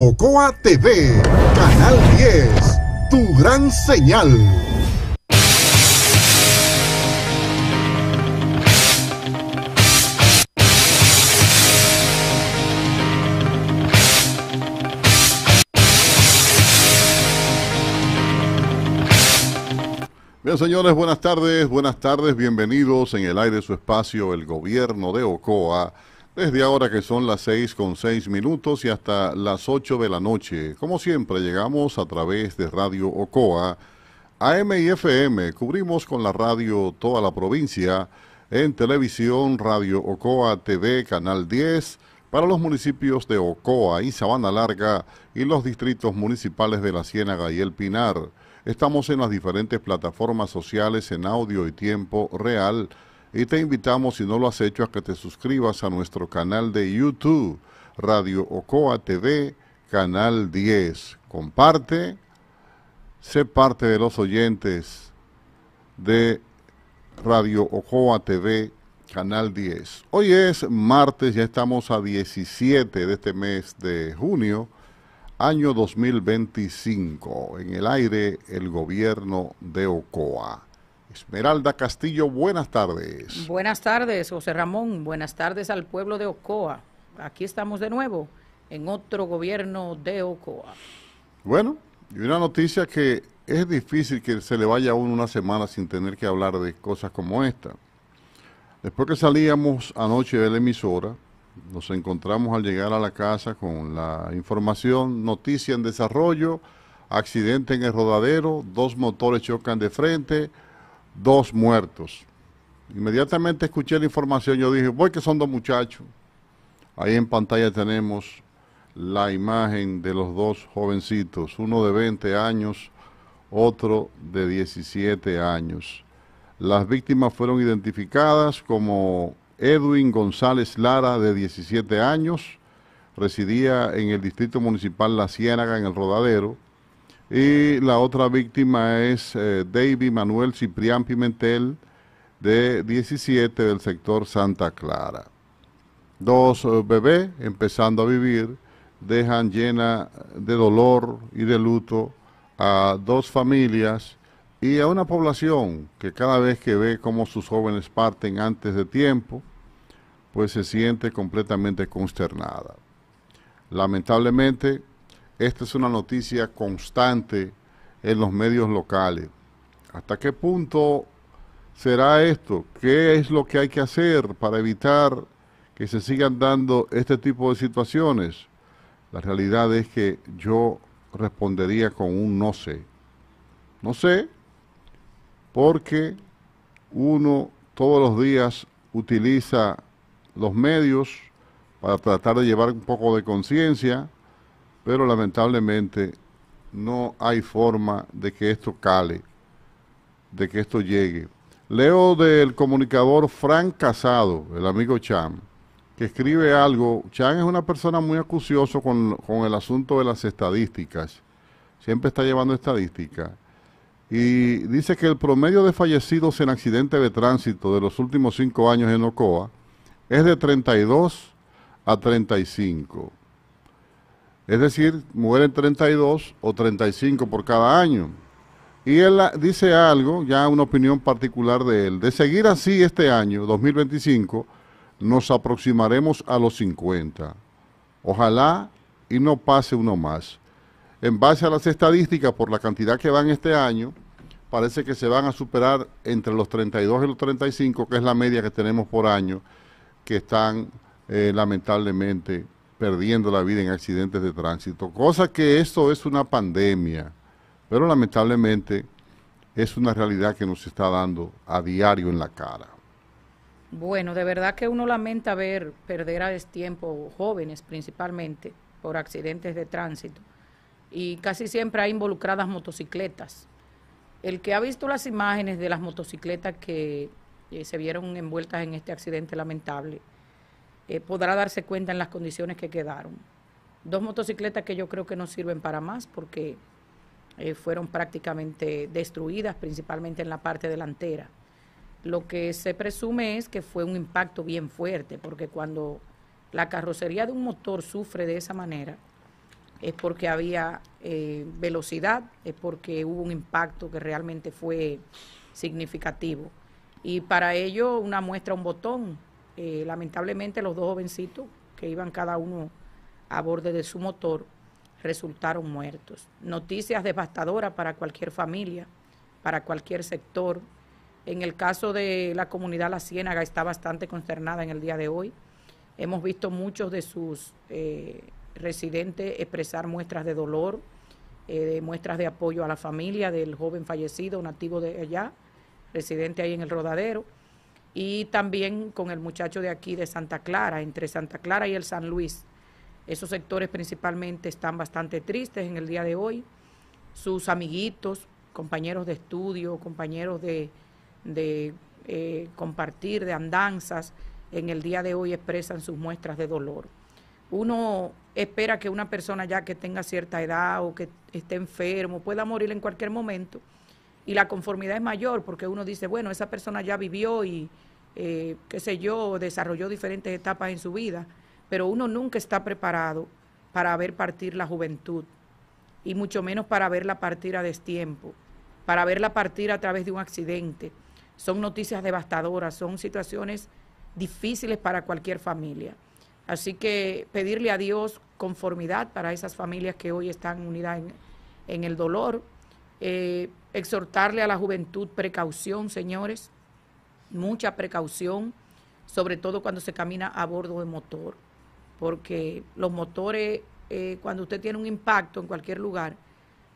Ocoa TV, Canal 10, tu gran señal. Bien, señores, buenas tardes, bienvenidos en el aire de su espacio, el gobierno de Ocoa, desde ahora que son las 6:06 y hasta las 8 de la noche. Como siempre, llegamos a través de Radio Ocoa, AM y FM, cubrimos con la radio toda la provincia, en televisión, Radio Ocoa TV, Canal 10, para los municipios de Ocoa y Sabana Larga y los distritos municipales de La Ciénaga y El Pinar. Estamos en las diferentes plataformas sociales en audio y tiempo real y te invitamos, si no lo has hecho, a que te suscribas a nuestro canal de YouTube, Radio Ocoa TV, Canal 10. Comparte, sé parte de los oyentes de Radio Ocoa TV, Canal 10. Hoy es martes, ya estamos a 17 de este mes de junio, año 2025, en el aire el gobierno de Ocoa. Esmeralda Castillo, buenas tardes. Buenas tardes, José Ramón, buenas tardes al pueblo de Ocoa. Aquí estamos de nuevo en otro gobierno de Ocoa. Bueno, y una noticia que es difícil que se le vaya a uno una semana sin tener que hablar de cosas como esta. Después que salíamos anoche de la emisora, nos encontramos al llegar a la casa con la información, noticia en desarrollo, accidente en el Rodadero, 2 motores chocan de frente, 2 muertos. Inmediatamente escuché la información, yo dije, voy que son 2 muchachos. Ahí en pantalla tenemos la imagen de los 2 jovencitos, uno de 20 años, otro de 17 años. Las víctimas fueron identificadas como Edwin González Lara, de 17 años, residía en el Distrito Municipal La Ciénaga, en el Rodadero, y la otra víctima es David Manuel Ciprián Pimentel, de 17, del sector Santa Clara. 2 bebés, empezando a vivir, dejan llena de dolor y de luto a 2 familias y a una población que cada vez que ve cómo sus jóvenes parten antes de tiempo, pues se siente completamente consternada. Lamentablemente, esta es una noticia constante en los medios locales. ¿Hasta qué punto será esto? ¿Qué es lo que hay que hacer para evitar que se sigan dando este tipo de situaciones? La realidad es que yo respondería con un no sé. No sé, porque uno todos los días utiliza los medios para tratar de llevar un poco de conciencia, pero lamentablemente no hay forma de que esto cale, de que esto llegue. Leo del comunicador Frank Casado, el amigo Cham, que escribe algo. Cham es una persona muy acucioso con el asunto de las estadísticas, siempre está llevando estadísticas, y dice que el promedio de fallecidos en accidentes de tránsito de los últimos 5 años en Ocoa es de 32 a 35. Es decir, mueren 32 o 35 por cada año. Y él dice algo, ya una opinión particular de él: de seguir así este año, 2025, nos aproximaremos a los 50. Ojalá y no pase uno más. En base a las estadísticas, por la cantidad que van este año, parece que se van a superar entre los 32 y los 35, que es la media que tenemos por año, que están lamentablemente perdiendo la vida en accidentes de tránsito. Cosa que esto es una pandemia, pero lamentablemente es una realidad que nos está dando a diario en la cara. Bueno, de verdad que uno lamenta ver perder a destiempo jóvenes principalmente por accidentes de tránsito, y casi siempre hay involucradas motocicletas. El que ha visto las imágenes de las motocicletas que se vieron envueltas en este accidente lamentable, podrá darse cuenta en las condiciones que quedaron. 2 motocicletas que yo creo que no sirven para más porque fueron prácticamente destruidas, principalmente en la parte delantera. Lo que se presume es que fue un impacto bien fuerte, porque cuando la carrocería de un motor sufre de esa manera, es porque había velocidad, es porque hubo un impacto que realmente fue significativo. Y para ello una muestra, un botón. Lamentablemente los dos jovencitos que iban cada uno a borde de su motor resultaron muertos. Noticias devastadoras para cualquier familia, para cualquier sector. En el caso de la comunidad La Ciénaga está bastante consternada en el día de hoy. Hemos visto muchos de sus residentes expresar muestras de dolor, muestras de apoyo a la familia del joven fallecido, nativo de allá, residente ahí en el Rodadero, y también con el muchacho de aquí de Santa Clara, entre Santa Clara y el San Luis. Esos sectores principalmente están bastante tristes en el día de hoy. Sus amiguitos, compañeros de estudio, compañeros de compartir, de andanzas, en el día de hoy expresan sus muestras de dolor. Uno espera que una persona ya que tenga cierta edad o que esté enfermo pueda morir en cualquier momento, y la conformidad es mayor porque uno dice, bueno, esa persona ya vivió y, qué sé yo, desarrolló diferentes etapas en su vida, pero uno nunca está preparado para ver partir la juventud, y mucho menos para verla partir a destiempo, para verla partir a través de un accidente. Son noticias devastadoras, son situaciones difíciles para cualquier familia. Así que pedirle a Dios conformidad para esas familias que hoy están unidas en el dolor. Exhortarle a la juventud precaución, señores, mucha precaución, sobre todo cuando se camina a bordo de motor, porque los motores, cuando usted tiene un impacto en cualquier lugar,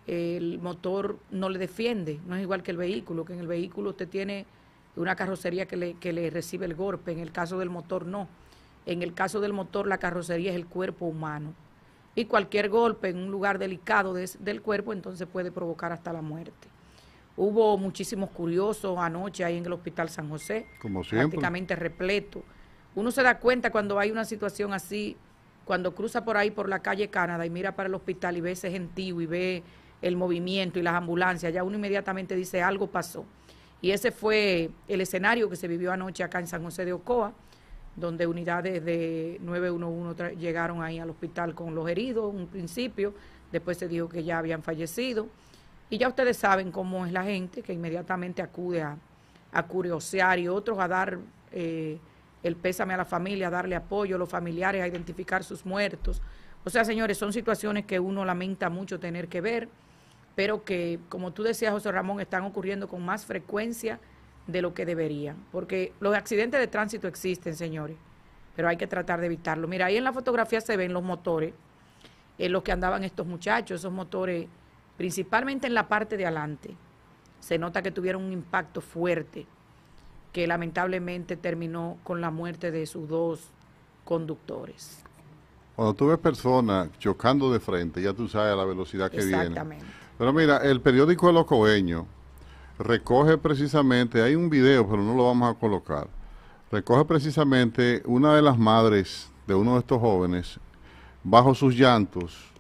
el motor no le defiende, no es igual que el vehículo, que en el vehículo usted tiene una carrocería que le recibe el golpe, en el caso del motor no. En el caso del motor la carrocería es el cuerpo humano, y cualquier golpe en un lugar delicado del cuerpo entonces puede provocar hasta la muerte. Hubo muchísimos curiosos anoche ahí en el Hospital San José, como siempre, prácticamente repleto. Uno se da cuenta cuando hay una situación así, cuando cruza por ahí por la calle Canadá y mira para el hospital y ve ese gentío y ve el movimiento y las ambulancias, ya uno inmediatamente dice algo pasó. Y ese fue el escenario que se vivió anoche acá en San José de Ocoa, donde unidades de 911 llegaron ahí al hospital con los heridos, un principio, después se dijo que ya habían fallecido, y ya ustedes saben cómo es la gente, que inmediatamente acude a curiosear, y otros a dar el pésame a la familia, a darle apoyo a los familiares, a identificar sus muertos. O sea, señores, son situaciones que uno lamenta mucho tener que ver, pero que, como tú decías, José Ramón, están ocurriendo con más frecuencia de lo que deberían, porque los accidentes de tránsito existen, señores, pero hay que tratar de evitarlo. Mira, ahí en la fotografía se ven los motores en los que andaban estos muchachos, esos motores, principalmente en la parte de adelante. Se nota que tuvieron un impacto fuerte, que lamentablemente terminó con la muerte de sus dos conductores. Cuando tú ves personas chocando de frente, ya tú sabes a la velocidad que viene. Exactamente. Pero mira, el periódico El Ocoeño recoge precisamente, hay un video, pero no lo vamos a colocar, recoge precisamente una de las madres de uno de estos jóvenes, bajo sus llantos,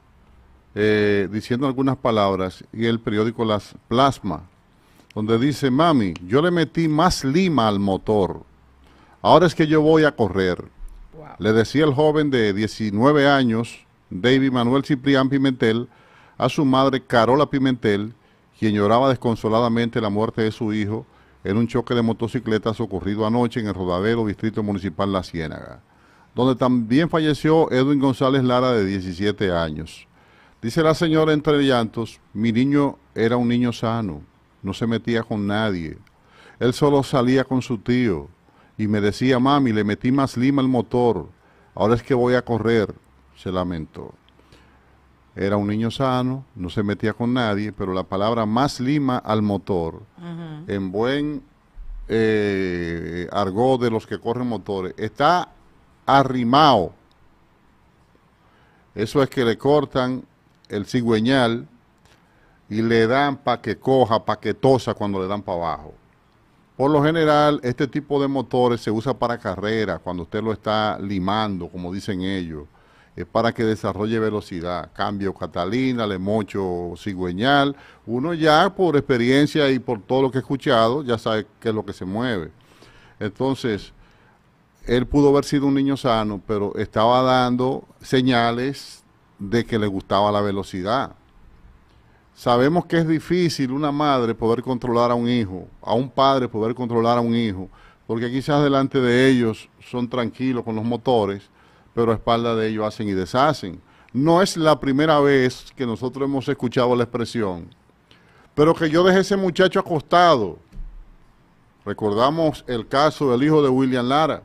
diciendo algunas palabras, y el periódico las plasma, donde dice, mami, yo le metí más lima al motor, ahora es que yo voy a correr. Wow. Le decía el joven de 19 años, David Manuel Ciprián Pimentel, a su madre Carola Pimentel, quien lloraba desconsoladamente la muerte de su hijo en un choque de motocicletas ocurrido anoche en el Rodadero, Distrito Municipal La Ciénaga, donde también falleció Edwin González Lara, de 17 años. Dice la señora entre llantos, mi niño era un niño sano, no se metía con nadie, él solo salía con su tío y me decía, mami, le metí más lima al motor, ahora es que voy a correr, se lamentó. Era un niño sano, no se metía con nadie, pero la palabra más lima al motor, en buen argot de los que corren motores, está arrimado. Eso es que le cortan el cigüeñal y le dan para que coja, para que tosa cuando le dan para abajo. Por lo general, este tipo de motores se usa para carreras, cuando usted lo está limando, como dicen ellos. Es para que desarrolle velocidad, cambio Catalina, le mocho cigüeñal. Uno ya por experiencia y por todo lo que he escuchado, ya sabe qué es lo que se mueve. Entonces, él pudo haber sido un niño sano, pero estaba dando señales de que le gustaba la velocidad. Sabemos que es difícil una madre poder controlar a un hijo, a un padre poder controlar a un hijo, porque quizás delante de ellos son tranquilos con los motores, pero a espalda de ellos hacen y deshacen. No es la primera vez que nosotros hemos escuchado la expresión, pero que yo dejé ese muchacho acostado. Recordamos el caso del hijo de William Lara,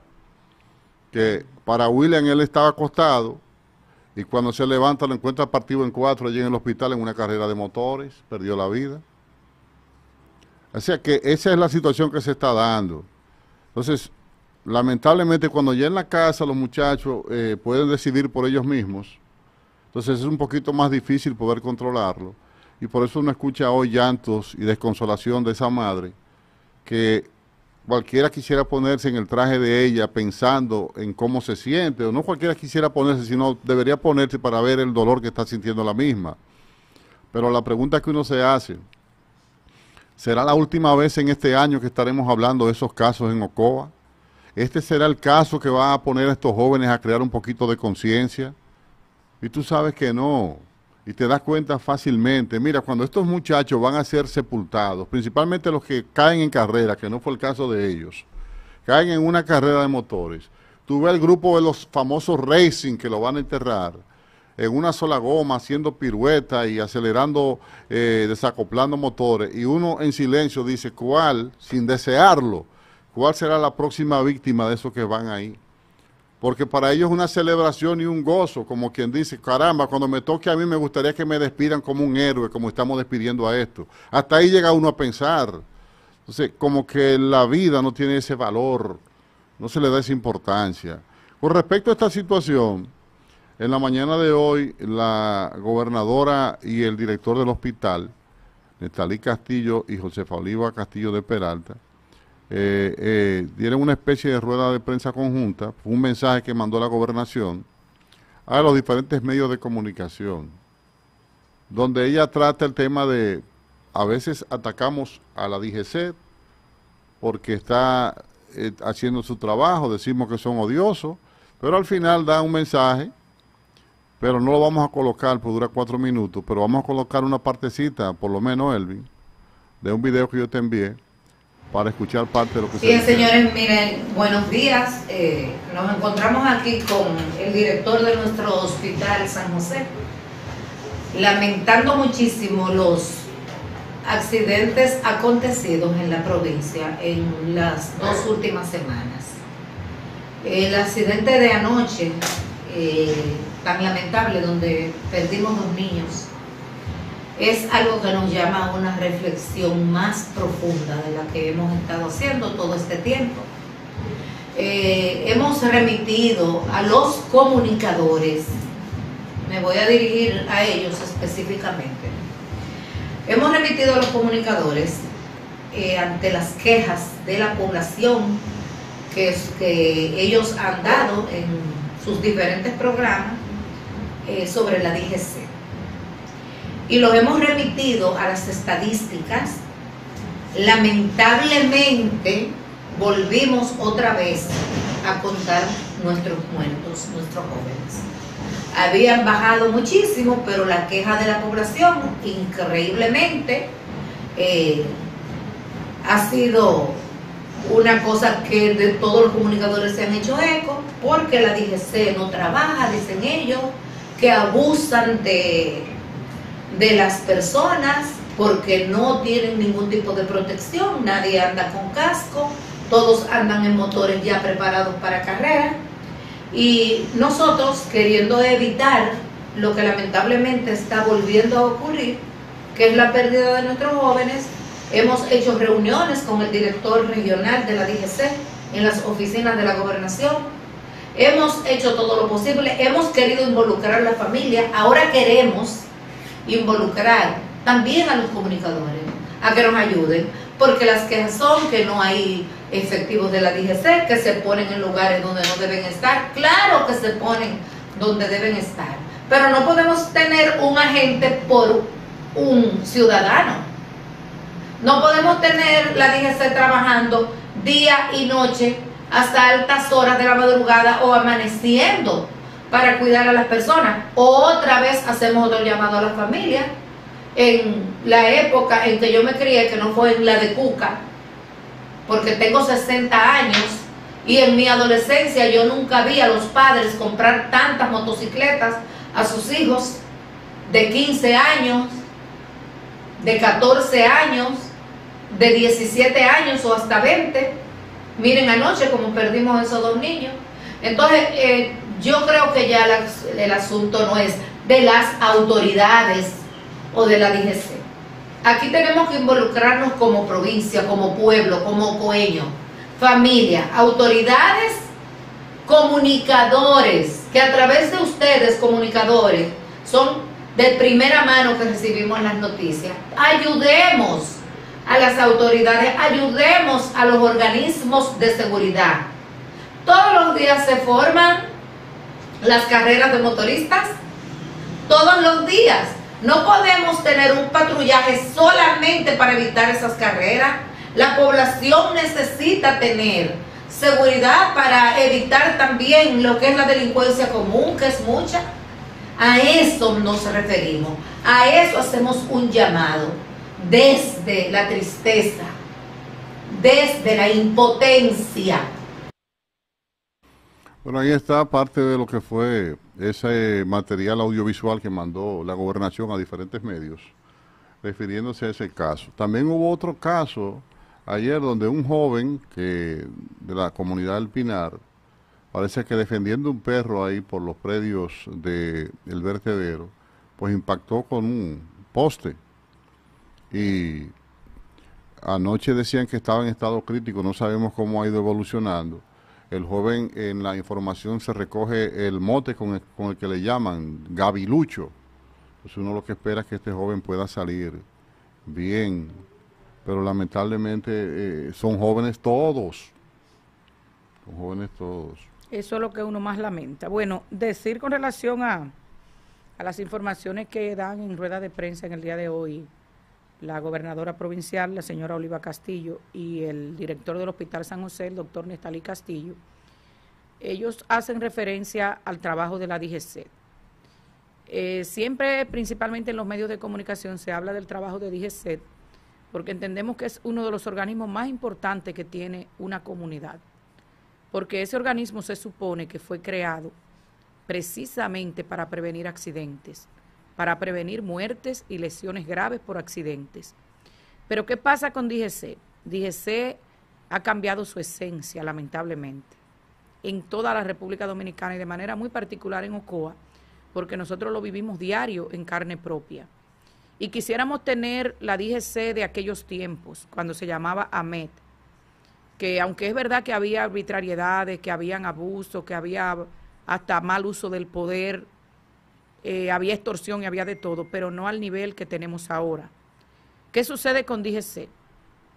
que para William él estaba acostado y cuando se levanta lo encuentra partido en 4 allí en el hospital en una carrera de motores, perdió la vida. O sea que esa es la situación que se está dando. Entonces, lamentablemente cuando ya en la casa los muchachos pueden decidir por ellos mismos, entonces es un poquito más difícil poder controlarlo. Y por eso uno escucha hoy llantos y desconsolación de esa madre, que cualquiera quisiera ponerse en el traje de ella pensando en cómo se siente, o no cualquiera quisiera ponerse, sino debería ponerse para ver el dolor que está sintiendo la misma. Pero la pregunta que uno se hace, ¿será la última vez en este año que estaremos hablando de esos casos en Ocoa? ¿Este será el caso que va a poner a estos jóvenes a crear un poquito de conciencia? Y tú sabes que no, y te das cuenta fácilmente. Mira, cuando estos muchachos van a ser sepultados, principalmente los que caen en carrera, que no fue el caso de ellos, caen en una carrera de motores, tú ves el grupo de los famosos racing que lo van a enterrar, en una sola goma, haciendo piruetas y acelerando, desacoplando motores, y uno en silencio dice, ¿cuál, sin desearlo, cuál será la próxima víctima de esos que van ahí? Porque para ellos es una celebración y un gozo, como quien dice, caramba, cuando me toque a mí me gustaría que me despidan como un héroe, como estamos despidiendo a esto. Hasta ahí llega uno a pensar. Entonces, como que la vida no tiene ese valor, no se le da esa importancia. Con respecto a esta situación, en la mañana de hoy, la gobernadora y el director del hospital, Nestalí Castillo y Josefa Oliva Castillo de Peralta, dieron una especie de rueda de prensa conjunta, fue un mensaje que mandó la gobernación a los diferentes medios de comunicación, donde ella trata el tema de, a veces atacamos a la DGC porque está haciendo su trabajo, decimos que son odiosos, pero al final da un mensaje, pero no lo vamos a colocar, pues dura 4 minutos, pero vamos a colocar una partecita, por lo menos, Elvin, de un video que yo te envié, para escuchar parte de lo que se dice. Bien, señores, miren, buenos días. Nos encontramos aquí con el director de nuestro hospital San José, lamentando muchísimo los accidentes acontecidos en la provincia en las 2 últimas semanas. El accidente de anoche, tan lamentable, donde perdimos 2 niños, es algo que nos llama a una reflexión más profunda de la que hemos estado haciendo todo este tiempo. Hemos remitido a los comunicadores, me voy a dirigir a ellos específicamente, hemos remitido a los comunicadores ante las quejas de la población que ellos han dado en sus diferentes programas sobre la DGC. Y los hemos remitido a las estadísticas. Lamentablemente volvimos otra vez a contar nuestros muertos, nuestros jóvenes. Habían bajado muchísimo, pero la queja de la población, increíblemente, ha sido una cosa que de todos los comunicadores se han hecho eco, porque la DGC no trabaja, dicen ellos, que abusan de las personas porque no tienen ningún tipo de protección, nadie anda con casco, todos andan en motores ya preparados para carrera, y nosotros, queriendo evitar lo que lamentablemente está volviendo a ocurrir, que es la pérdida de nuestros jóvenes, hemos hecho reuniones con el director regional de la DGC en las oficinas de la gobernación. Hemos hecho todo lo posible, hemos querido involucrar a la familia, ahora queremos involucrar también a los comunicadores a que nos ayuden, porque las quejas son que no hay efectivos de la DGC, que se ponen en lugares donde no deben estar. Claro que se ponen donde deben estar, pero no podemos tener un agente por un ciudadano. No podemos tener la DGC trabajando día y noche hasta altas horas de la madrugada o amaneciendo para cuidar a las personas. Otra vez hacemos otro llamado a la familia. En la época en que yo me crié, que no fue en la de Cuca, porque tengo 60 años, y en mi adolescencia yo nunca vi a los padres comprar tantas motocicletas a sus hijos de 15 años, de 14 años, de 17 años o hasta 20. Miren anoche como perdimos esos 2 niños. Entonces, yo creo que ya el asunto no es de las autoridades o de la DGC. Aquí tenemos que involucrarnos como provincia, como pueblo, como coeño, familia, autoridades, comunicadores, que a través de ustedes, comunicadores, son de primera mano que recibimos las noticias. Ayudemos a las autoridades, ayudemos a los organismos de seguridad. Todos los días se forman las carreras de motoristas, todos los días. No podemos tener un patrullaje solamente para evitar esas carreras. La población necesita tener seguridad para evitar también lo que es la delincuencia común, que es mucha. A eso nos referimos, a eso hacemos un llamado, desde la tristeza, desde la impotencia. Bueno, ahí está parte de lo que fue ese material audiovisual que mandó la gobernación a diferentes medios, refiriéndose a ese caso. También hubo otro caso ayer donde un joven de la comunidad del Pinar, parece que defendiendo un perro ahí por los predios del vertedero, pues impactó con un poste. Y anoche decían que estaba en estado crítico, no sabemos cómo ha ido evolucionando. El joven, en la información se recoge el mote con el que le llaman Gavilucho. Entonces uno lo que espera es que este joven pueda salir bien, pero lamentablemente son jóvenes todos. Son jóvenes todos. Eso es lo que uno más lamenta. Bueno, decir con relación a las informaciones que dan en rueda de prensa en el día de hoy la gobernadora provincial, la señora Oliva Castillo, y el director del Hospital San José, el doctor Nestalí Castillo, ellos hacen referencia al trabajo de la DGC. Siempre, principalmente en los medios de comunicación, se habla del trabajo de DGC porque entendemos que es uno de los organismos más importantes que tiene una comunidad, porque ese organismo se supone que fue creado precisamente para prevenir accidentes, para prevenir muertes y lesiones graves por accidentes. Pero ¿qué pasa con DGC? DGC ha cambiado su esencia, lamentablemente, en toda la República Dominicana y de manera muy particular en Ocoa, porque nosotros lo vivimos diario en carne propia. Y quisiéramos tener la DGC de aquellos tiempos, cuando se llamaba AMET, que aunque es verdad que había arbitrariedades, que habían abusos, que había hasta mal uso del poder, había extorsión y había de todo, pero no al nivel que tenemos ahora. ¿Qué sucede con DGC?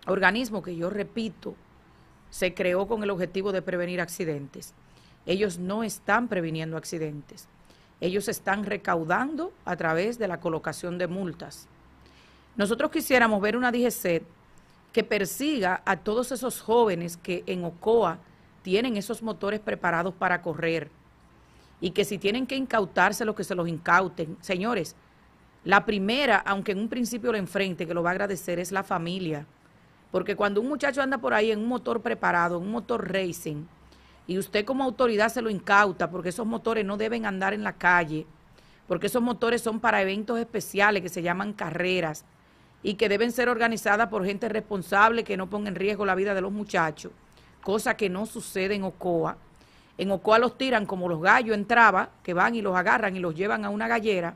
Organismo que yo repito, se creó con el objetivo de prevenir accidentes. Ellos no están previniendo accidentes. Ellos están recaudando a través de la colocación de multas. Nosotros quisiéramos ver una DGC que persiga a todos esos jóvenes que en Ocoa tienen esos motores preparados para correr, y que si tienen que incautárselo, que se los incauten. Señores, la primera, aunque en un principio lo enfrente, que lo va a agradecer, es la familia. Porque cuando un muchacho anda por ahí en un motor preparado, en un motor racing, y usted como autoridad se lo incauta, porque esos motores no deben andar en la calle, porque esos motores son para eventos especiales que se llaman carreras, y que deben ser organizadas por gente responsable que no ponga en riesgo la vida de los muchachos, cosa que no sucede en Ocoa. En Ocoa los tiran como los gallos en Traba, que van y los agarran y los llevan a una gallera,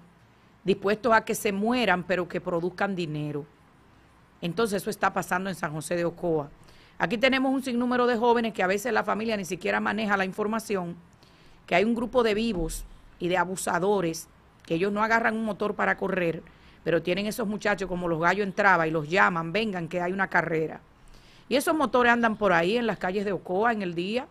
dispuestos a que se mueran, pero que produzcan dinero. Entonces eso está pasando en San José de Ocoa. Aquí tenemos un sinnúmero de jóvenes que a veces la familia ni siquiera maneja la información, que hay un grupo de vivos y de abusadores, que ellos no agarran un motor para correr, pero tienen esos muchachos como los gallos en Traba y los llaman, vengan que hay una carrera. Y esos motores andan por ahí en las calles de Ocoa en el día,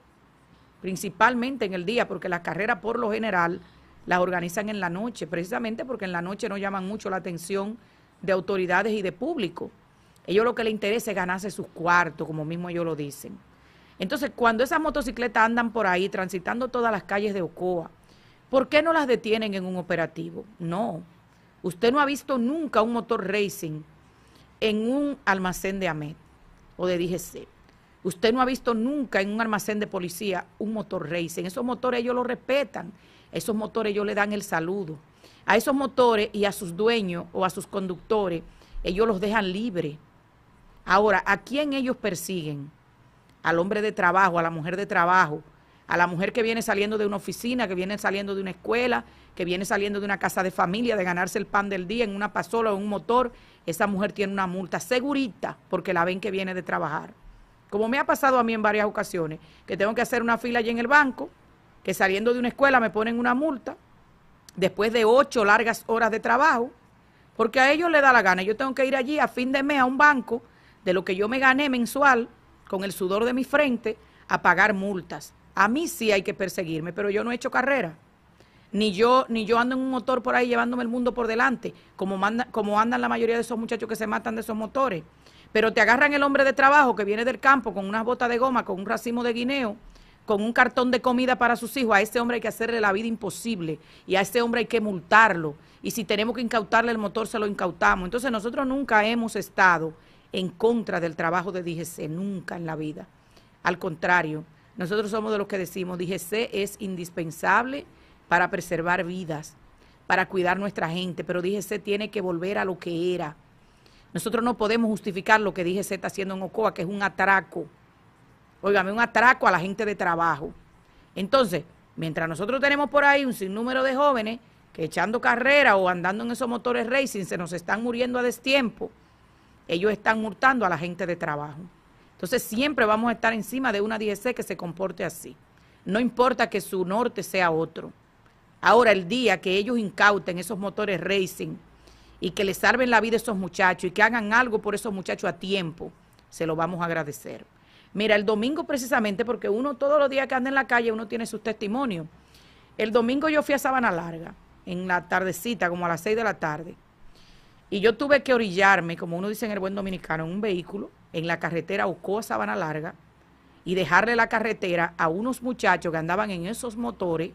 principalmente en el día, porque las carreras por lo general las organizan en la noche, precisamente porque en la noche no llaman mucho la atención de autoridades y de público. Ellos lo que les interesa es ganarse sus cuartos, como mismo ellos lo dicen. Entonces, cuando esas motocicletas andan por ahí, transitando todas las calles de Ocoa, ¿Por qué no las detienen en un operativo? No. Usted no ha visto nunca un motor racing en un almacén de AMET o de DGC. Usted no ha visto nunca en un almacén de policía un motor racing. Esos motores ellos los respetan. Esos motores ellos le dan el saludo. A esos motores y a sus dueños o a sus conductores, ellos los dejan libres. Ahora, ¿a quién ellos persiguen? Al hombre de trabajo, a la mujer de trabajo, a la mujer que viene saliendo de una oficina, que viene saliendo de una escuela, que viene saliendo de una casa de familia, de ganarse el pan del día en una pasola o en un motor. Esa mujer tiene una multa segurita porque la ven que viene de trabajar. Como me ha pasado a mí en varias ocasiones, que tengo que hacer una fila allí en el banco, que saliendo de una escuela me ponen una multa, después de 8 largas horas de trabajo, porque a ellos les da la gana. Yo tengo que ir allí a fin de mes a un banco, de lo que yo me gané mensual, con el sudor de mi frente, a pagar multas. A mí sí hay que perseguirme, pero yo no he hecho carrera. Ni yo ando en un motor por ahí llevándome el mundo por delante, como andan la mayoría de esos muchachos que se matan de esos motores. Pero te agarran el hombre de trabajo que viene del campo con unas botas de goma, con un racimo de guineo, con un cartón de comida para sus hijos. A ese hombre hay que hacerle la vida imposible y a ese hombre hay que multarlo. Y si tenemos que incautarle el motor, se lo incautamos. Entonces nosotros nunca hemos estado en contra del trabajo de DGC, nunca en la vida. Al contrario, nosotros somos de los que decimos, DGC es indispensable para preservar vidas, para cuidar nuestra gente, pero DGC tiene que volver a lo que era. Nosotros no podemos justificar lo que DGC está haciendo en Ocoa, que es un atraco. Óigame, un atraco a la gente de trabajo. Entonces, mientras nosotros tenemos por ahí un sinnúmero de jóvenes que echando carrera o andando en esos motores racing se nos están muriendo a destiempo, ellos están multando a la gente de trabajo. Entonces, siempre vamos a estar encima de una DGC que se comporte así. No importa que su norte sea otro. Ahora, el día que ellos incauten esos motores racing y que les salven la vida a esos muchachos y que hagan algo por esos muchachos a tiempo, se lo vamos a agradecer. Mira, el domingo precisamente, porque uno todos los días que anda en la calle, uno tiene sus testimonios. El domingo yo fui a Sabana Larga, en la tardecita, como a las 6 de la tarde. Y yo tuve que orillarme, como uno dice en el buen dominicano, en un vehículo, en la carretera Ocoa-Sabana Larga, y dejarle la carretera a unos muchachos que andaban en esos motores,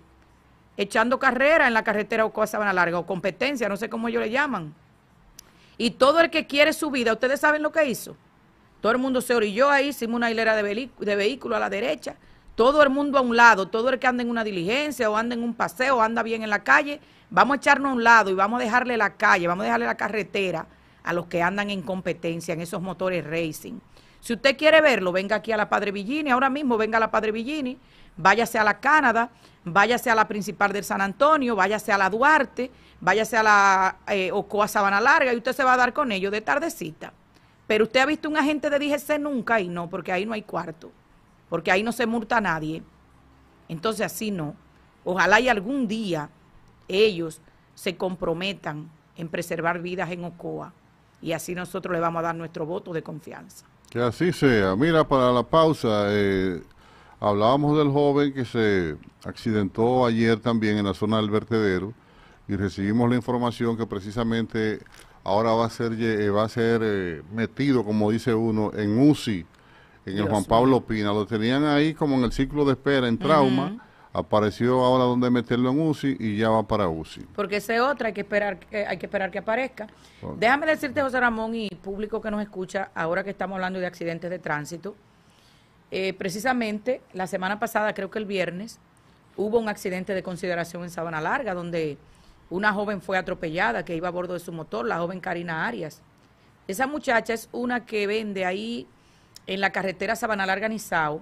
echando carrera en la carretera Ocoa-Sabana Larga, o competencia, no sé cómo ellos le llaman. Y todo el que quiere su vida, ¿ustedes saben lo que hizo? Todo el mundo se orilló ahí, hicimos una hilera de vehículos a la derecha, todo el mundo a un lado, todo el que anda en una diligencia o anda en un paseo o anda bien en la calle, vamos a echarnos a un lado y vamos a dejarle la calle, vamos a dejarle la carretera a los que andan en competencia en esos motores racing. Si usted quiere verlo, venga aquí a la Padre Villini, ahora mismo venga a la Padre Villini, váyase a la Canadá, váyase a la principal del San Antonio, váyase a la Duarte, váyase a la Ocoa Sabana Larga y usted se va a dar con ellos de tardecita. Pero usted ha visto un agente de DGC nunca y no, porque ahí no hay cuarto, porque ahí no se multa a nadie. Entonces así no. Ojalá y algún día ellos se comprometan en preservar vidas en Ocoa y así nosotros le vamos a dar nuestro voto de confianza. Que así sea. Mira, para la pausa, hablábamos del joven que se accidentó ayer también en la zona del vertedero y recibimos la información que precisamente ahora va a ser metido, como dice uno, en UCI, en el Juan Pablo Pina. Lo tenían ahí como en el ciclo de espera, en trauma. Apareció ahora donde meterlo en UCI y ya va para UCI. Porque ese otro hay que esperar que aparezca. Bueno. Déjame decirte, José Ramón, y público que nos escucha, ahora que estamos hablando de accidentes de tránsito, precisamente la semana pasada, creo que el viernes, hubo un accidente de consideración en Sabana Larga, donde una joven fue atropellada que iba a bordo de su motor, la joven Karina Arias. Esa muchacha es una que vende ahí en la carretera Sabana Larga-Nizao,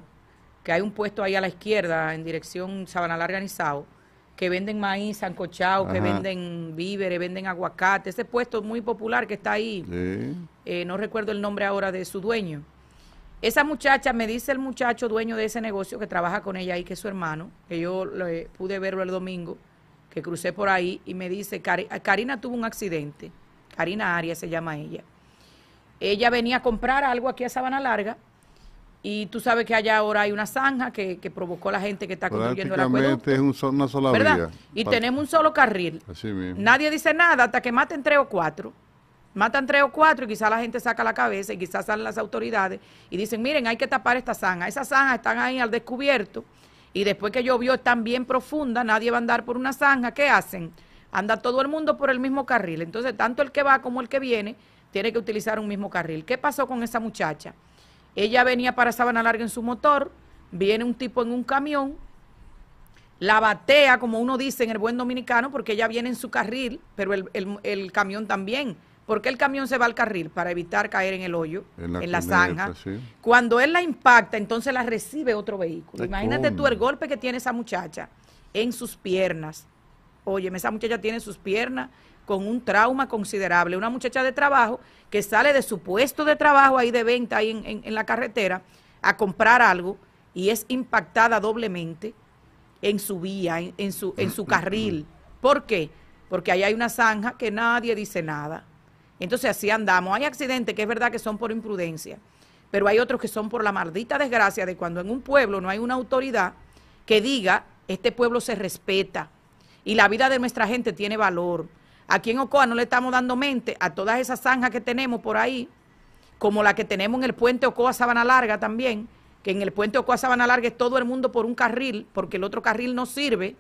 que hay un puesto ahí a la izquierda en dirección Sabana Larga-Nizao, que venden maíz sancochado, que venden víveres, venden aguacate. Ese puesto muy popular que está ahí, no recuerdo el nombre ahora de su dueño. Esa muchacha, me dice el muchacho dueño de ese negocio que trabaja con ella ahí, que es su hermano, que yo pude verlo el domingo, que crucé por ahí, y me dice, Karina tuvo un accidente. Karina Arias se llama ella. Ella venía a comprar algo aquí a Sabana Larga, y tú sabes que allá ahora hay una zanja que provocó la gente que está construyendo el acueducto. Es una sola ¿verdad? vía. Y tenemos un solo carril. Así mismo. Nadie dice nada hasta que maten 3 o 4. Matan 3 o 4 y quizás la gente saca la cabeza y quizás salen las autoridades y dicen, miren, hay que tapar esta zanja. Esas zanjas están ahí al descubierto y después que llovió están bien profundas, nadie va a andar por una zanja, ¿qué hacen? Anda todo el mundo por el mismo carril. Entonces, tanto el que va como el que viene tiene que utilizar un mismo carril. ¿Qué pasó con esa muchacha? Ella venía para Sabana Larga en su motor, viene un tipo en un camión, la batea, como uno dice en el buen dominicano, porque ella viene en su carril, pero el camión también. ¿Por qué el camión se va al carril? Para evitar caer en el hoyo, en la zanja. Sí. Cuando él la impacta, entonces la recibe otro vehículo. Imagínate tú el golpe que tiene esa muchacha en sus piernas. Óyeme, esa muchacha tiene sus piernas con un trauma considerable. Una muchacha de trabajo que sale de su puesto de trabajo ahí de venta, ahí en la carretera, a comprar algo y es impactada doblemente en su vía, en su carril. ¿Por qué? Porque ahí hay una zanja que nadie dice nada. Entonces así andamos. Hay accidentes que es verdad que son por imprudencia, pero hay otros que son por la maldita desgracia de cuando en un pueblo no hay una autoridad que diga, este pueblo se respeta y la vida de nuestra gente tiene valor. Aquí en Ocoa no le estamos dando mente a todas esas zanjas que tenemos por ahí, como la que tenemos en el puente Ocoa Sabana Larga también, que en el puente Ocoa Sabana Larga es todo el mundo por un carril, porque el otro carril no sirve,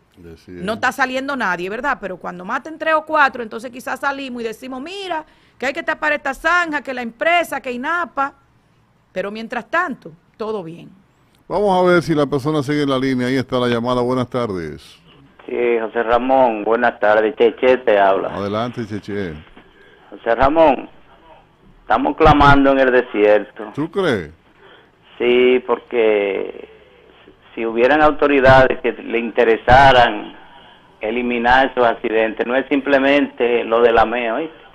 no está saliendo nadie, ¿verdad? Pero cuando maten 3 o 4, entonces quizás salimos y decimos, mira, que hay que tapar esta zanja, que la empresa, que INAPA, pero mientras tanto, todo bien. Vamos a ver si la persona sigue en la línea, ahí está la llamada, buenas tardes. Sí, José Ramón, buenas tardes, Cheche te habla. Adelante, Cheche. José Ramón, estamos clamando en el desierto. ¿Tú crees? Sí, porque si hubieran autoridades que le interesaran eliminar esos accidentes, no es simplemente lo de la MEA, ¿oíste?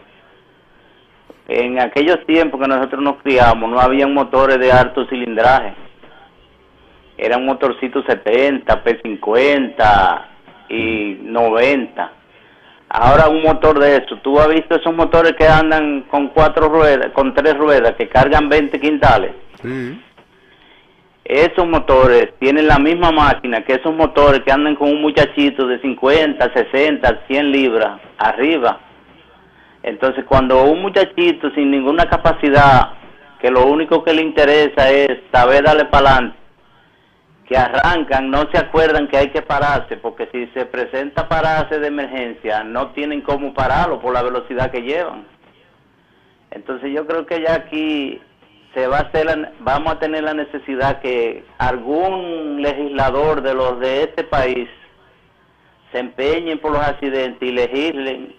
En aquellos tiempos que nosotros nos criamos, no habían motores de alto cilindraje. Eran motorcitos 70, P50 y 90. Ahora un motor de eso, ¿tú has visto esos motores que andan con 4 ruedas, con 3 ruedas, que cargan 20 quintales? Sí. Esos motores tienen la misma máquina que esos motores que andan con un muchachito de 50, 60, 100 libras arriba. Entonces, cuando un muchachito sin ninguna capacidad, que lo único que le interesa es saber darle para adelante, que arrancan, no se acuerdan que hay que pararse, porque si se presenta pararse de emergencia, no tienen cómo pararlo por la velocidad que llevan. Entonces, yo creo que ya aquí se va a hacer vamos a tener la necesidad que algún legislador de los de este país se empeñen por los accidentes y legislen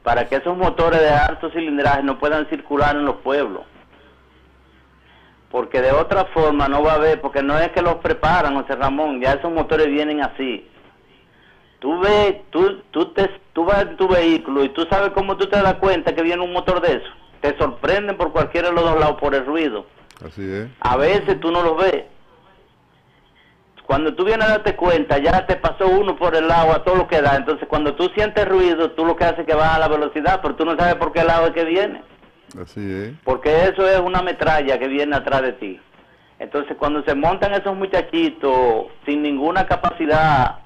para que esos motores de alto cilindraje no puedan circular en los pueblos, porque de otra forma no va a haber, porque no es que los preparan, José Ramón, ya esos motores vienen así. Tú ves, tú vas en tu vehículo y tú sabes cómo tú te das cuenta que viene un motor de eso. Te sorprenden por cualquiera de los dos lados por el ruido. Así es. A veces tú no los ves. Cuando tú vienes a darte cuenta, ya te pasó uno por el lado a todo lo que da. Entonces, cuando tú sientes ruido, tú lo que haces es que baja la velocidad, pero tú no sabes por qué lado es que viene. Así es. Porque eso es una metralla que viene atrás de ti. Entonces, cuando se montan esos muchachitos sin ninguna capacidad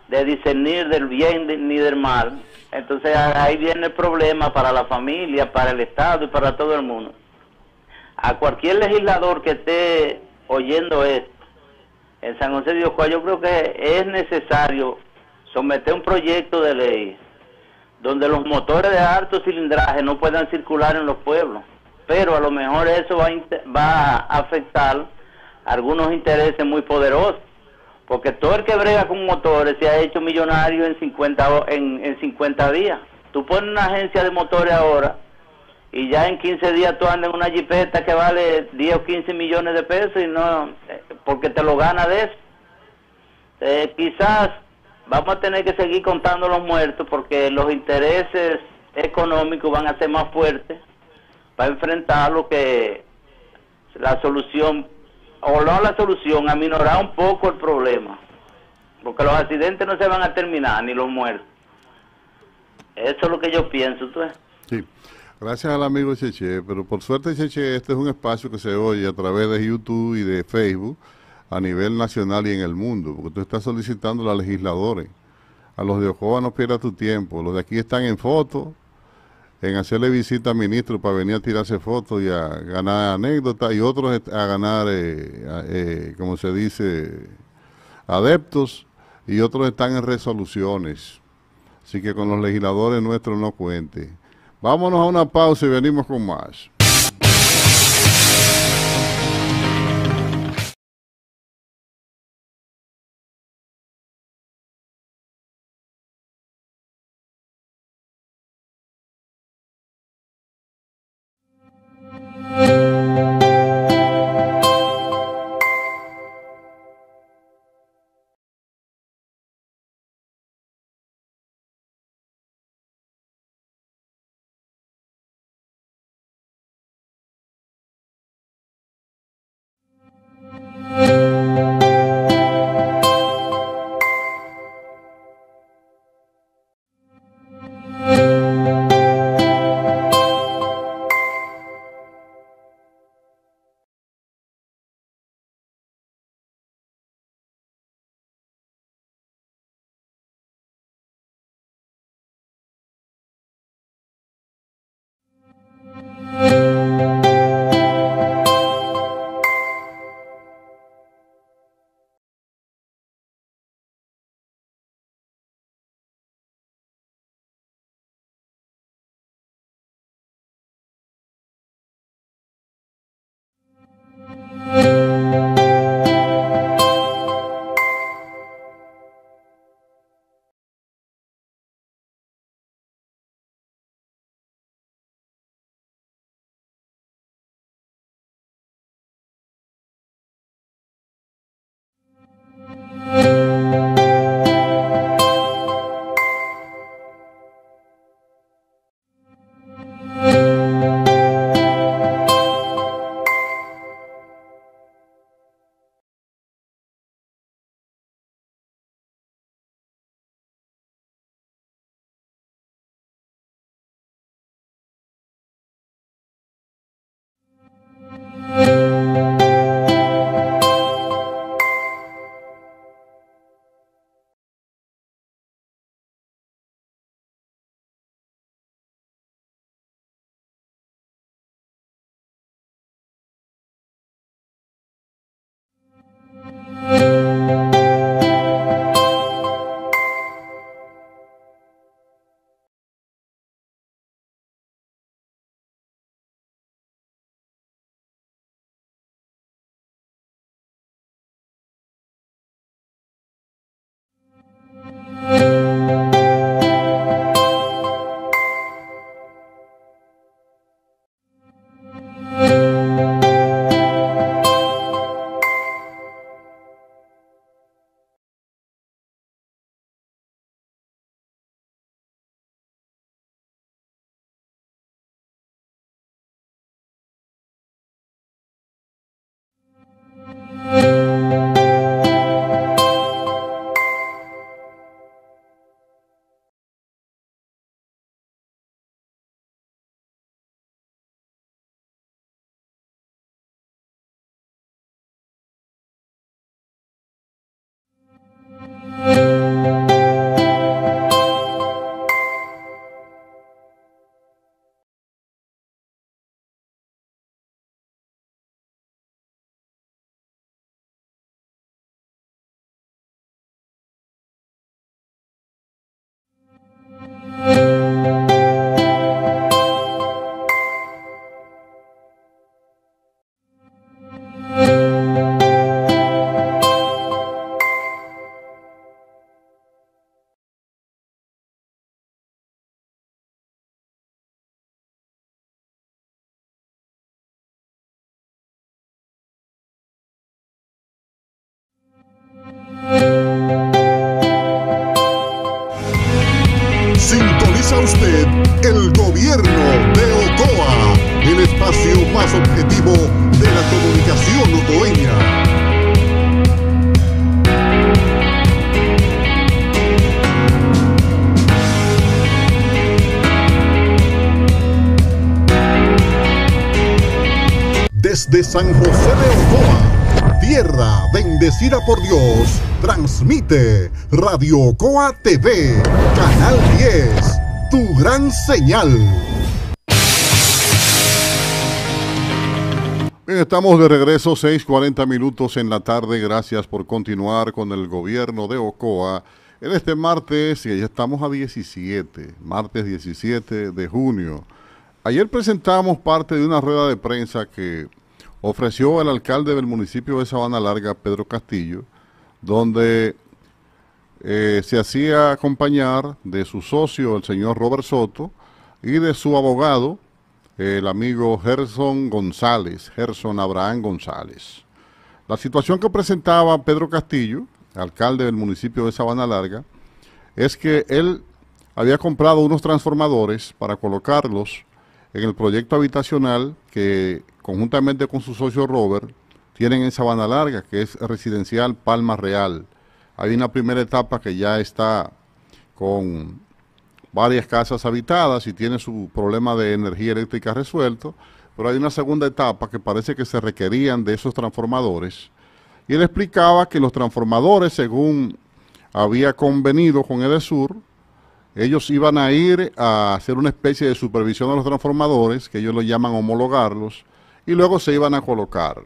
de discernir del bien ni del mal, entonces ahí viene el problema para la familia, para el Estado y para todo el mundo. A cualquier legislador que esté oyendo esto, en San José de Ocoa, yo creo que es necesario someter un proyecto de ley donde los motores de alto cilindraje no puedan circular en los pueblos, pero a lo mejor eso va a afectar algunos intereses muy poderosos, porque todo el que brega con motores se ha hecho millonario en 50 días. Tú pones una agencia de motores ahora y ya en 15 días tú andas en una jipeta que vale 10 o 15 millones de pesos y no, porque te lo gana de eso. Quizás vamos a tener que seguir contando los muertos porque los intereses económicos van a ser más fuertes para enfrentar lo que la solución, o no la solución, a minorar un poco el problema, porque los accidentes no se van a terminar, ni los muertos. Eso es lo que yo pienso, ¿tú ves? Sí. Gracias al amigo Cheche, pero por suerte, Cheche, este es un espacio que se oye a través de YouTube y de Facebook a nivel nacional y en el mundo, porque tú estás solicitando a los legisladores. A los de Ocoa no pierdas tu tiempo, los de aquí están en fotos, en hacerle visita al ministro para venir a tirarse fotos y a ganar anécdotas, y otros a ganar, como se dice, adeptos y otros están en resoluciones. Así que con los legisladores nuestros no cuente. Vámonos a una pausa y venimos con más. Sintoniza usted el gobierno de Ocoa, el espacio más objetivo de la comunicación ocoeña. Desde San José de Ocoa, tierra bendecida por Dios, transmite Radio Ocoa TV, Canal 10, tu gran señal. estamos de regreso, 6:40 minutos en la tarde. Gracias por continuar con el gobierno de Ocoa en este martes, y ya estamos a 17, martes 17 de junio. Ayer presentamos parte de una rueda de prensa que ofreció el alcalde del municipio de Sabana Larga, Pedro Castillo, donde se hacía acompañar de su socio, el señor Robert Soto, y de su abogado, el amigo Gerson Abraham González. La situación que presentaba Pedro Castillo, alcalde del municipio de Sabana Larga, es que él había comprado unos transformadores para colocarlos en el proyecto habitacional que conjuntamente con su socio Robert tienen en Sabana Larga, que es residencial Palma Real. Hay una primera etapa que ya está con varias casas habitadas y tiene su problema de energía eléctrica resuelto, pero hay una segunda etapa que parece que se requerían de esos transformadores. Y él explicaba que los transformadores, según había convenido con Edesur, ellos iban a ir a hacer una especie de supervisión de los transformadores, que ellos lo llaman homologarlos, y luego se iban a colocar.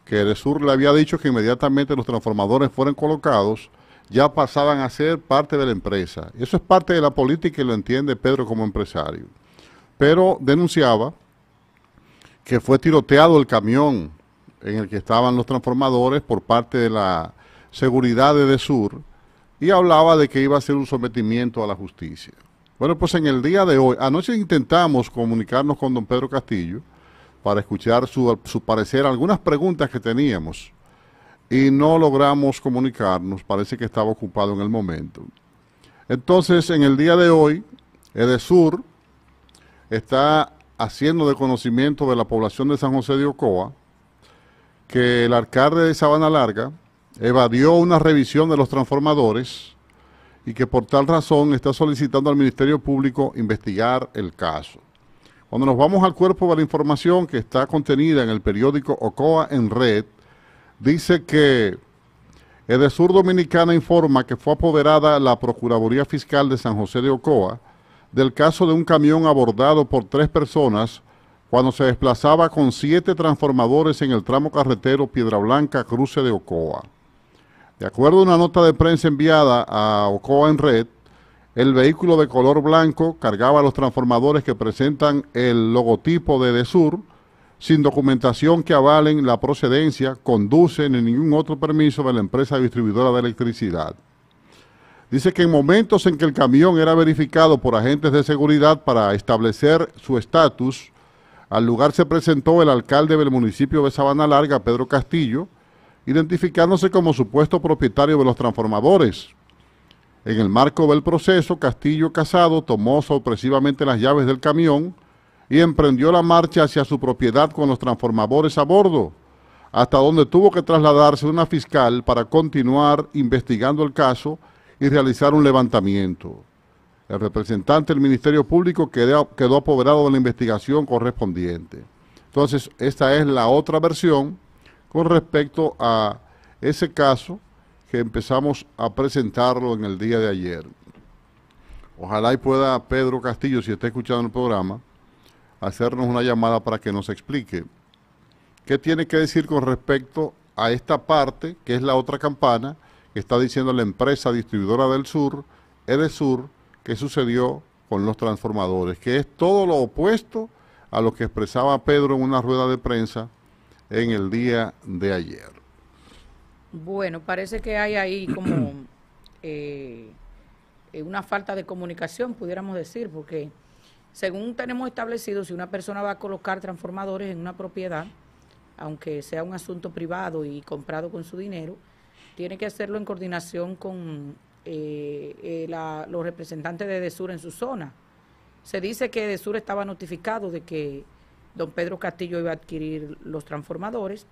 Que Edesur le había dicho que inmediatamente los transformadores fueran colocados, ya pasaban a ser parte de la empresa. Eso es parte de la política y lo entiende Pedro como empresario. Pero denunciaba que fue tiroteado el camión en el que estaban los transformadores por parte de la seguridad de Edesur, y hablaba de que iba a ser un sometimiento a la justicia. Bueno, pues en el día de hoy, anoche intentamos comunicarnos con don Pedro Castillo para escuchar su parecer, algunas preguntas que teníamos, y no logramos comunicarnos, parece que estaba ocupado en el momento. Entonces, en el día de hoy, Edesur está haciendo de conocimiento de la población de San José de Ocoa que el alcalde de Sabana Larga evadió una revisión de los transformadores y que por tal razón está solicitando al Ministerio Público investigar el caso. Cuando nos vamos al cuerpo de la información que está contenida en el periódico Ocoa en Red, dice que Edesur Dominicana informa que fue apoderada la Procuraduría Fiscal de San José de Ocoa del caso de un camión abordado por 3 personas cuando se desplazaba con 7 transformadores en el tramo carretero Piedra Blanca, cruce de Ocoa. De acuerdo a una nota de prensa enviada a Ocoa en Red, el vehículo de color blanco cargaba los transformadores que presentan el logotipo de Edesur, sin documentación que avalen la procedencia, conduce ni ningún otro permiso de la empresa distribuidora de electricidad. Dice que en momentos en que el camión era verificado por agentes de seguridad para establecer su estatus, al lugar se presentó el alcalde del municipio de Sabana Larga, Pedro Castillo, identificándose como supuesto propietario de los transformadores. En el marco del proceso, Castillo Casado tomó sorpresivamente las llaves del camión y emprendió la marcha hacia su propiedad con los transformadores a bordo, hasta donde tuvo que trasladarse una fiscal para continuar investigando el caso y realizar un levantamiento. El representante del Ministerio Público quedó apoderado de la investigación correspondiente. Entonces, esta es la otra versión con respecto a ese caso que empezamos a presentarlo en el día de ayer. Ojalá y pueda Pedro Castillo, si está escuchando el programa, hacernos una llamada para que nos explique qué tiene que decir con respecto a esta parte, que es la otra campana, que está diciendo la empresa distribuidora del sur, Edesur, que sucedió con los transformadores, que es todo lo opuesto a lo que expresaba Pedro en una rueda de prensa en el día de ayer. Bueno, parece que hay ahí como una falta de comunicación, pudiéramos decir, porque según tenemos establecido, si una persona va a colocar transformadores en una propiedad, aunque sea un asunto privado y comprado con su dinero, tiene que hacerlo en coordinación con los representantes de Edesur en su zona. Se dice que Edesur estaba notificado de que don Pedro Castillo iba a adquirir los transformadores,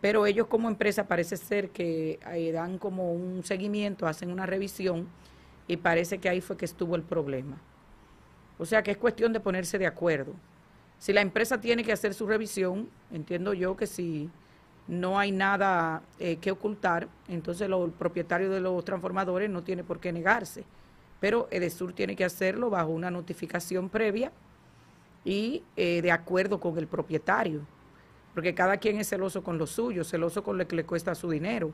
pero ellos como empresa parece ser que dan como un seguimiento, hacen una revisión y parece que ahí fue que estuvo el problema. O sea que es cuestión de ponerse de acuerdo. Si la empresa tiene que hacer su revisión, entiendo yo que si no hay nada que ocultar, entonces el propietario de los transformadores no tiene por qué negarse. Pero Edesur tiene que hacerlo bajo una notificación previa y de acuerdo con el propietario. porque cada quien es celoso con lo suyo, celoso con lo que le cuesta su dinero.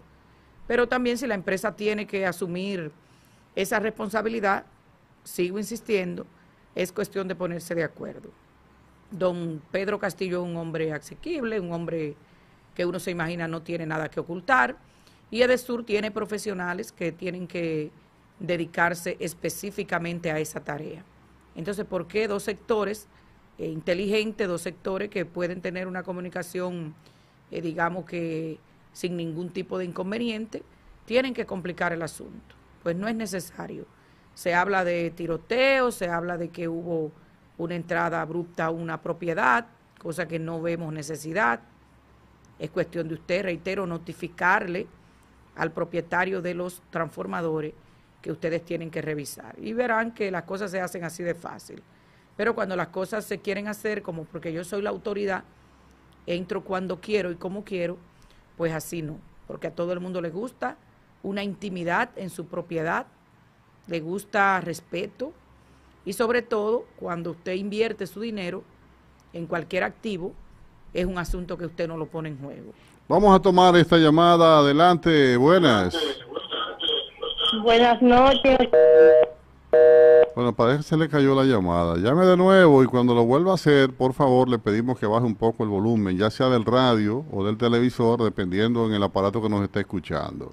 Pero también si la empresa tiene que asumir esa responsabilidad, sigo insistiendo, es cuestión de ponerse de acuerdo. Don Pedro Castillo es un hombre asequible, un hombre que uno se imagina no tiene nada que ocultar, y Edesur tiene profesionales que tienen que dedicarse específicamente a esa tarea. Entonces, ¿por qué dos sectores inteligentes, dos sectores que pueden tener una comunicación, digamos que sin ningún tipo de inconveniente, tienen que complicar el asunto? Pues no es necesario. Se habla de tiroteo, se habla de que hubo una entrada abrupta a una propiedad, cosa que no vemos necesidad. Es cuestión de usted, reitero, notificarle al propietario de los transformadores que ustedes tienen que revisar. Y verán que las cosas se hacen así de fácil. Pero cuando las cosas se quieren hacer, como porque yo soy la autoridad, entro cuando quiero y como quiero, pues así no. Porque a todo el mundo le gusta una intimidad en su propiedad, le gusta respeto, y sobre todo cuando usted invierte su dinero en cualquier activo, es un asunto que usted no lo pone en juego. Vamos a tomar esta llamada. Adelante, buenas. Buenas noches. Bueno, parece que se le cayó la llamada. Llame de nuevo y cuando lo vuelva a hacer, por favor, le pedimos que baje un poco el volumen, ya sea del radio o del televisor, dependiendo en el aparato que nos esté escuchando.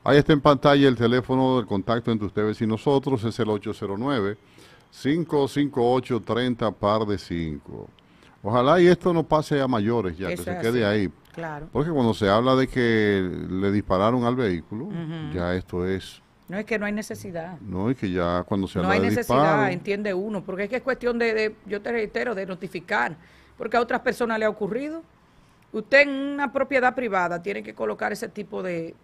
Ahí está en pantalla el teléfono del contacto entre ustedes y nosotros, es el 809-558-30-5. Ojalá y esto no pase a mayores, ya que se quede ahí. Claro. Porque cuando se habla de que le dispararon al vehículo, ya esto es... No, es que no hay necesidad. No, y que ya cuando se habla no hay de necesidad, disparo, entiende uno, porque es que es cuestión yo te reitero, de notificar, porque a otras personas le ha ocurrido. Usted en una propiedad privada tiene que colocar ese tipo de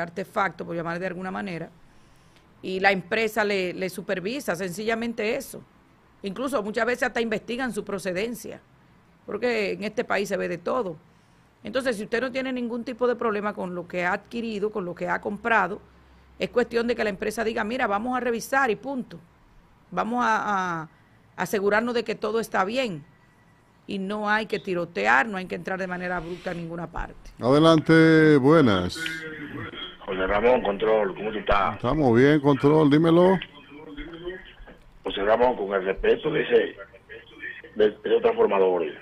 artefacto, por llamar de alguna manera, y la empresa le supervisa, sencillamente eso. Incluso muchas veces hasta investigan su procedencia, porque en este país se ve de todo. Entonces, si usted no tiene ningún tipo de problema con lo que ha adquirido, con lo que ha comprado, es cuestión de que la empresa diga, mira, vamos a revisar y punto. Vamos a asegurarnos de que todo está bien. Y no hay que tirotear, no hay que entrar de manera abrupta a ninguna parte. Adelante, buenas. José Ramón, Control, ¿cómo tú estás? Estamos bien, Control, dímelo. José Ramón, con el respeto de esos transformadores.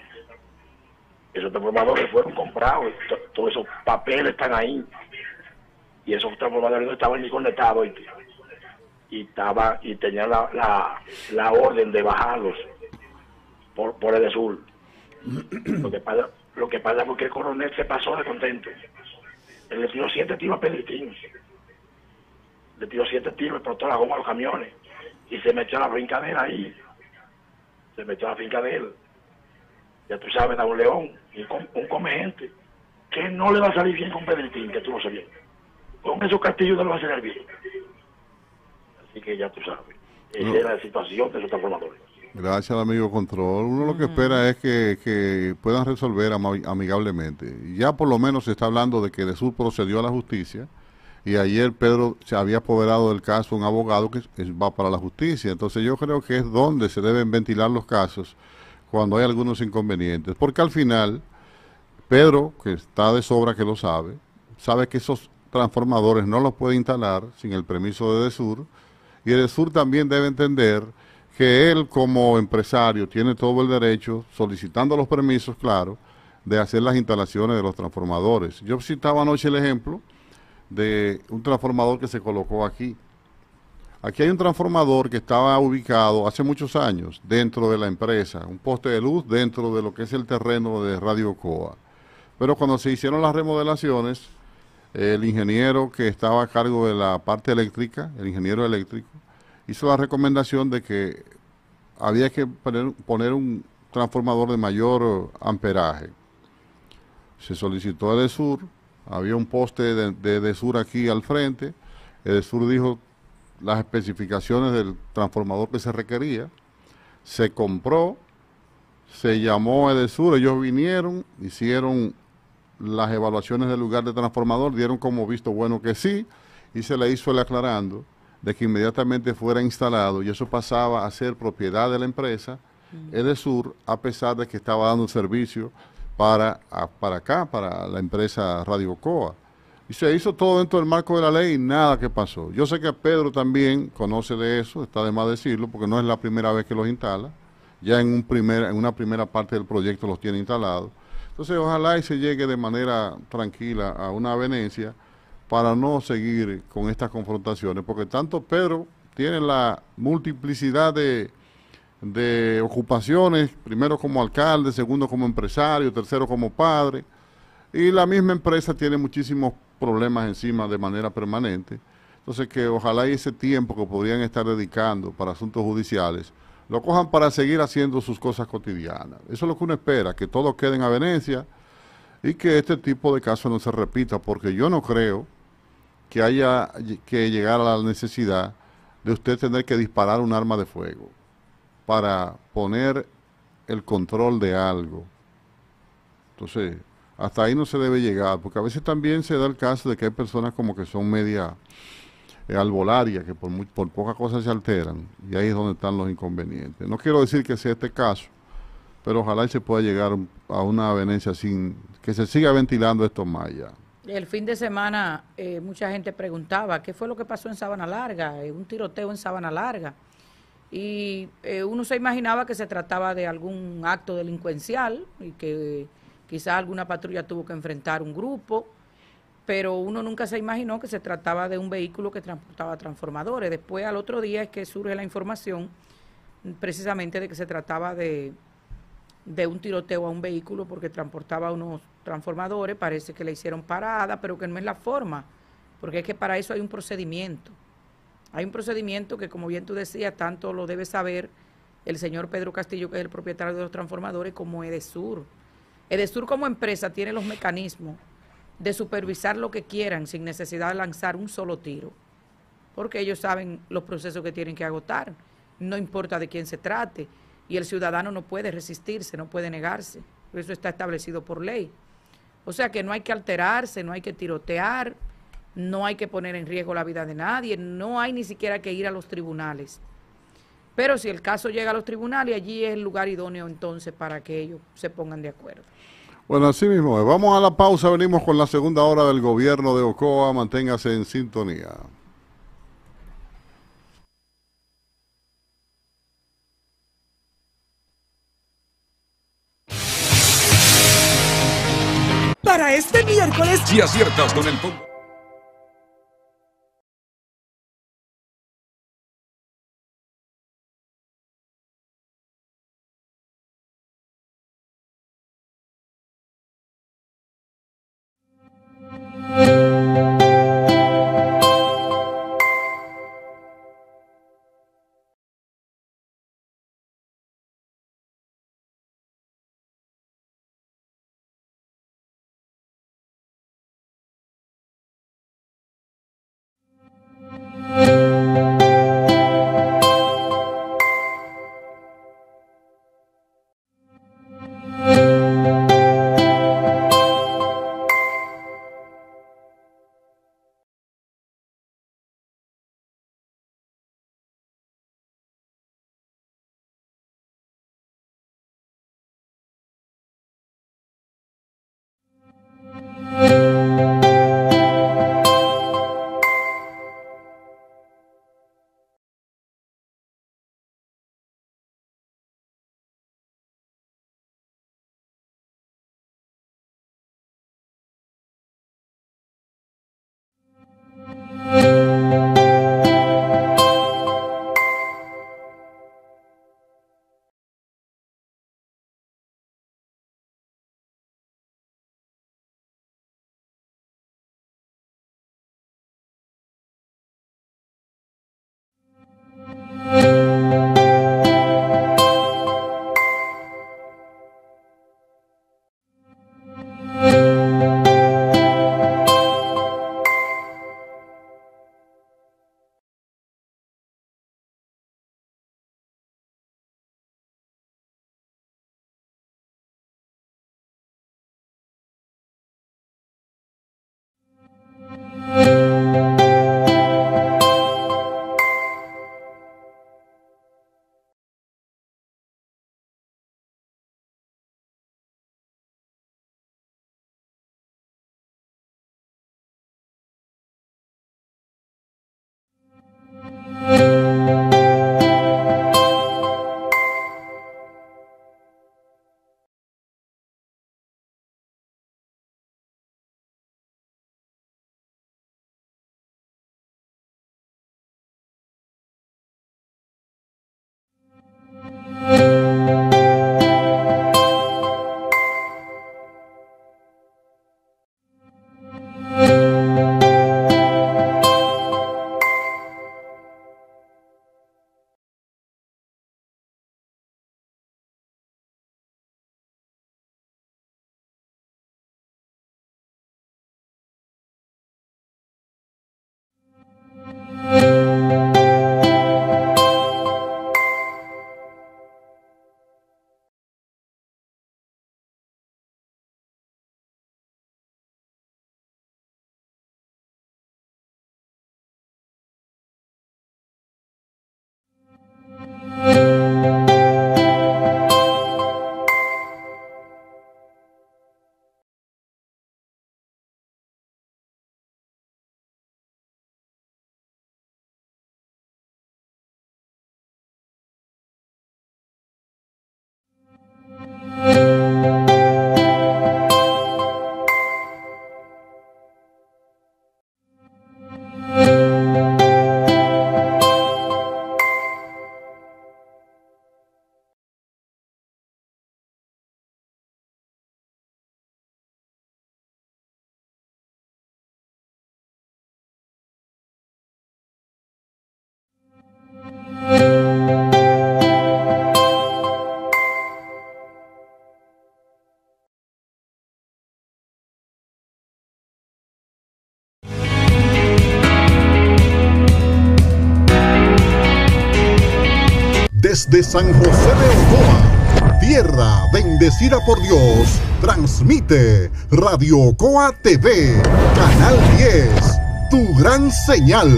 Esos transformadores fueron comprados, todos esos papeles están ahí. Y esos transformadores no estaban ni conectados y tenían la orden de bajarlos por Edesur. Lo que pasa fue que el coronel se pasó de contento. Él le tiró 7 tiros a Pedritín. Le tiró 7 tiros, explotó la goma a los camiones y se metió a la finca de él ahí. Se metió a la finca de él. Ya tú sabes, da un león, y un come gente. Que no le va a salir bien con Pedritín, que tú lo sabes bien. Con esos castillos no le va a salir bien. Así que ya tú sabes. Esa es la situación de esos transformadores. Gracias, amigo Control. Uno lo que espera es que puedan resolver amigablemente. Ya por lo menos se está hablando de que Edesur procedió a la justicia y ayer Pedro se había apoderado del caso un abogado que va para la justicia. Entonces yo creo que es donde se deben ventilar los casos cuando hay algunos inconvenientes. Porque al final, Pedro, que está de sobra que lo sabe que esos transformadores no los puede instalar sin el permiso de Edesur, y Edesur también debe entender que él como empresario tiene todo el derecho, solicitando los permisos, claro, de hacer las instalaciones de los transformadores. Yo citaba anoche el ejemplo de un transformador que se colocó aquí. Aquí hay un transformador que estaba ubicado hace muchos años dentro de la empresa, un poste de luz dentro de lo que es el terreno de Radio Ocoa. Pero cuando se hicieron las remodelaciones, el ingeniero que estaba a cargo de la parte eléctrica, el ingeniero eléctrico, hizo la recomendación de que había que poner un transformador de mayor amperaje. Se solicitó a Edesur, había un poste de Edesur aquí al frente. Edesur dijo las especificaciones del transformador que se requería, se compró, se llamó a Edesur, ellos vinieron, hicieron las evaluaciones del lugar de transformador, dieron como visto bueno que sí, y se le hizo el aclarando de que inmediatamente fuera instalado, y eso pasaba a ser propiedad de la empresa Edesur, a pesar de que estaba dando servicio para acá, para la empresa Radio Ocoa. Y se hizo todo dentro del marco de la ley y nada que pasó. Yo sé que Pedro también conoce de eso, está de más decirlo, porque no es la primera vez que los instala. Ya en una primera parte del proyecto los tiene instalados. Entonces, ojalá y se llegue de manera tranquila a una avenencia para no seguir con estas confrontaciones, porque tanto Pedro tiene la multiplicidad de ocupaciones, primero como alcalde, segundo como empresario, tercero como padre, y la misma empresa tiene muchísimos problemas encima de manera permanente. Entonces, que ojalá y ese tiempo que podrían estar dedicando para asuntos judiciales lo cojan para seguir haciendo sus cosas cotidianas. Eso es lo que uno espera, que todo quede en avenencia y que este tipo de casos no se repita, porque yo no creo que haya que llegar a la necesidad de usted tener que disparar un arma de fuego para poner el control de algo. Entonces, hasta ahí no se debe llegar, porque a veces también se da el caso de que hay personas como que son media albolarias, que por pocas cosas se alteran, y ahí es donde están los inconvenientes. No quiero decir que sea este caso, pero ojalá y se pueda llegar a una avenencia sin que se siga ventilando esto más allá. El fin de semana mucha gente preguntaba qué fue lo que pasó en Sabana Larga, un tiroteo en Sabana Larga. Y uno se imaginaba que se trataba de algún acto delincuencial y que quizás alguna patrulla tuvo que enfrentar un grupo, pero uno nunca se imaginó que se trataba de un vehículo que transportaba transformadores. Después, al otro día, es que surge la información precisamente de que se trataba de un tiroteo a un vehículo porque transportaba unos transformadores. Parece que le hicieron parada, pero que no es la forma, porque es que para eso hay un procedimiento. Hay un procedimiento que, como bien tú decías, tanto lo debe saber el señor Pedro Castillo, que es el propietario de los transformadores, como Edesur. Edesur como empresa tiene los mecanismos de supervisar lo que quieran sin necesidad de lanzar un solo tiro, porque ellos saben los procesos que tienen que agotar, no importa de quién se trate, y el ciudadano no puede resistirse, no puede negarse, eso está establecido por ley. O sea que no hay que alterarse, no hay que tirotear, no hay que poner en riesgo la vida de nadie, no hay ni siquiera que ir a los tribunales. Pero si el caso llega a los tribunales, allí es el lugar idóneo entonces para que ellos se pongan de acuerdo. Bueno, así mismo es. Vamos a la pausa, venimos con la segunda hora del gobierno de Ocoa. Manténgase en sintonía. Para este miércoles, si aciertas con el Desde San José de Ocoa, tierra bendecida por Dios, transmite Radio Ocoa TV, Canal 10, tu gran señal.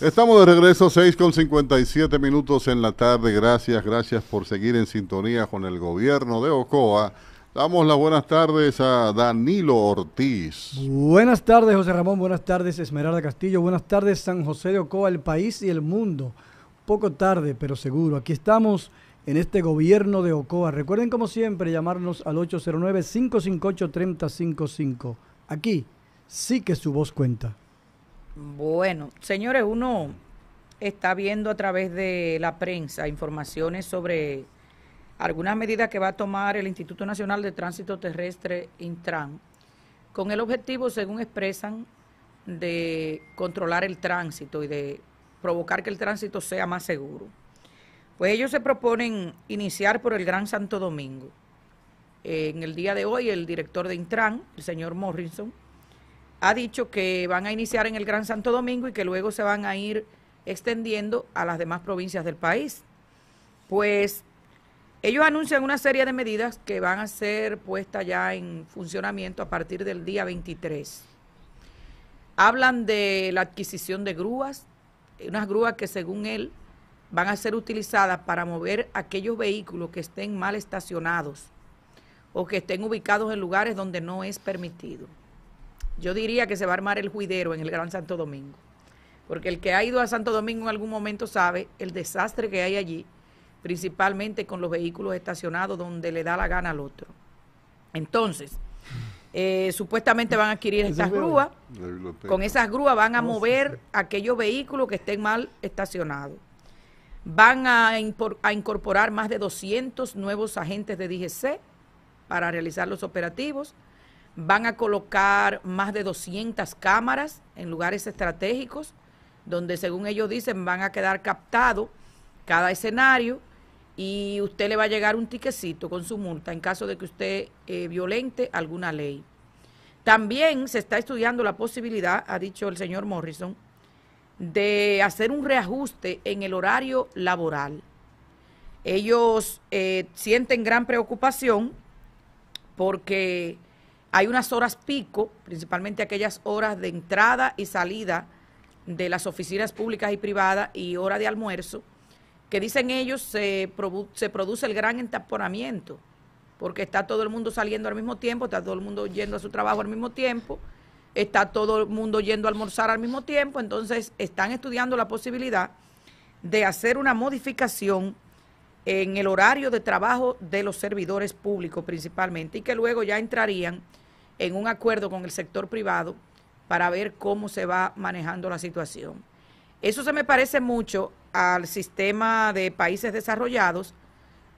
Estamos de regreso, 6:57 en la tarde. Gracias por seguir en sintonía con el gobierno de Ocoa. Damos las buenas tardes a Danilo Ortiz. Buenas tardes, José Ramón. Buenas tardes, Esmeralda Castillo. Buenas tardes, San José de Ocoa, el país y el mundo. Poco tarde, pero seguro. Aquí estamos en este gobierno de Ocoa. Recuerden, como siempre, llamarnos al 809-558-3055. Aquí sí que su voz cuenta. Bueno, señores, uno está viendo a través de la prensa informaciones sobre algunas medidas que va a tomar el Instituto Nacional de Tránsito Terrestre, Intran, con el objetivo, según expresan, de controlar el tránsito y de provocar que el tránsito sea más seguro. Pues ellos se proponen iniciar por el Gran Santo Domingo. En el día de hoy, el director de Intran, el señor Morrison, ha dicho que van a iniciar en el Gran Santo Domingo y que luego se van a ir extendiendo a las demás provincias del país. Pues ellos anuncian una serie de medidas que van a ser puestas ya en funcionamiento a partir del día 23. Hablan de la adquisición de grúas, unas grúas que según él van a ser utilizadas para mover aquellos vehículos que estén mal estacionados o que estén ubicados en lugares donde no es permitido. Yo diría que se va a armar el juidero en el Gran Santo Domingo, porque el que ha ido a Santo Domingo en algún momento sabe el desastre que hay allí, principalmente con los vehículos estacionados donde le da la gana al otro. Entonces, supuestamente van a adquirir estas grúas, con esas grúas van a mover aquellos vehículos que estén mal estacionados. Van a incorporar más de 200 nuevos agentes de DGC para realizar los operativos. Van a colocar más de 200 cámaras en lugares estratégicos, donde según ellos dicen van a quedar captados cada escenario y usted le va a llegar un tiquecito con su multa en caso de que usted violente alguna ley. También se está estudiando la posibilidad, ha dicho el señor Morrison, de hacer un reajuste en el horario laboral. Ellos sienten gran preocupación porque hay unas horas pico, principalmente aquellas horas de entrada y salida de las oficinas públicas y privadas y hora de almuerzo, que dicen ellos se produce el gran entaponamiento, porque está todo el mundo saliendo al mismo tiempo, está todo el mundo yendo a su trabajo al mismo tiempo, está todo el mundo yendo a almorzar al mismo tiempo. Entonces están estudiando la posibilidad de hacer una modificación en el horario de trabajo de los servidores públicos principalmente, y que luego ya entrarían en un acuerdo con el sector privado para ver cómo se va manejando la situación. Eso se me parece mucho al sistema de países desarrollados,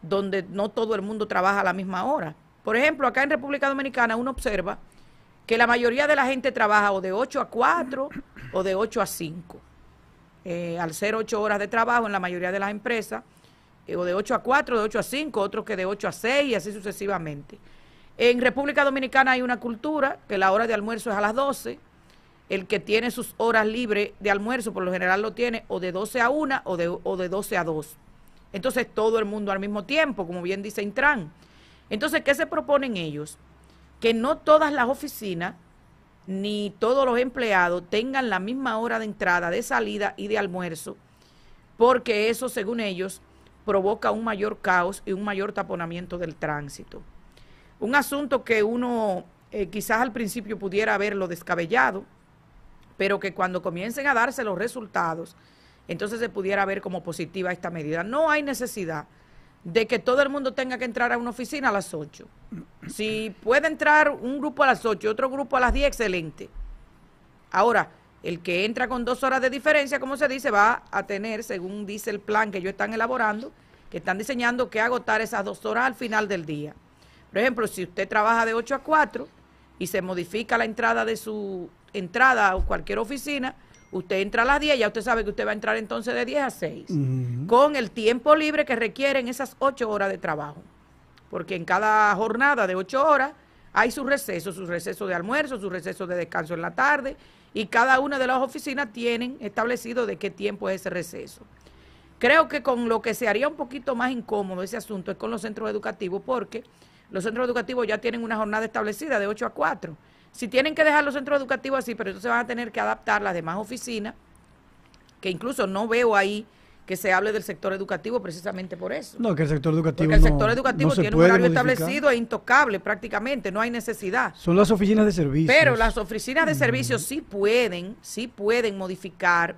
donde no todo el mundo trabaja a la misma hora. Por ejemplo, acá en República Dominicana uno observa que la mayoría de la gente trabaja o de 8 a 4 o de 8 a 5. Al ser 8 horas de trabajo en la mayoría de las empresas, o de 8 a 4, de 8 a 5, otros que de 8 a 6 y así sucesivamente. En República Dominicana hay una cultura que la hora de almuerzo es a las 12. El que tiene sus horas libres de almuerzo, por lo general lo tiene o de 12 a 1 o de 12 a 2. Entonces todo el mundo al mismo tiempo, como bien dice Intran. Entonces, ¿qué se proponen ellos? Que no todas las oficinas ni todos los empleados tengan la misma hora de entrada, de salida y de almuerzo, porque eso, según ellos, provoca un mayor caos y un mayor taponamiento del tránsito. Un asunto que uno quizás al principio pudiera verlo descabellado, pero que cuando comiencen a darse los resultados, entonces se pudiera ver como positiva esta medida. No hay necesidad de que todo el mundo tenga que entrar a una oficina a las 8. Si puede entrar un grupo a las 8 y otro grupo a las 10, excelente. Ahora, el que entra con 2 horas de diferencia, como se dice, va a tener, según dice el plan que ellos están elaborando, que están diseñando, que agotar esas 2 horas al final del día. Por ejemplo, si usted trabaja de 8 a 4 y se modifica la entrada de su entrada o cualquier oficina, usted entra a las 10, ya usted sabe que usted va a entrar entonces de 10 a 6, con el tiempo libre que requieren esas 8 horas de trabajo. Porque en cada jornada de 8 horas hay sus recesos de almuerzo, sus recesos de descanso en la tarde, y cada una de las oficinas tienen establecido de qué tiempo es ese receso. Creo que con lo que se haría un poquito más incómodo ese asunto es con los centros educativos, porque los centros educativos ya tienen una jornada establecida de 8 a 4. Si tienen que dejar los centros educativos así, pero entonces van a tener que adaptar las demás oficinas, que incluso no veo ahí que se hable del sector educativo precisamente por eso. No, que el sector educativo porque el sector educativo no tiene un horario establecido e intocable prácticamente, no hay necesidad. Son las oficinas de servicios. Pero las oficinas de servicios sí pueden modificar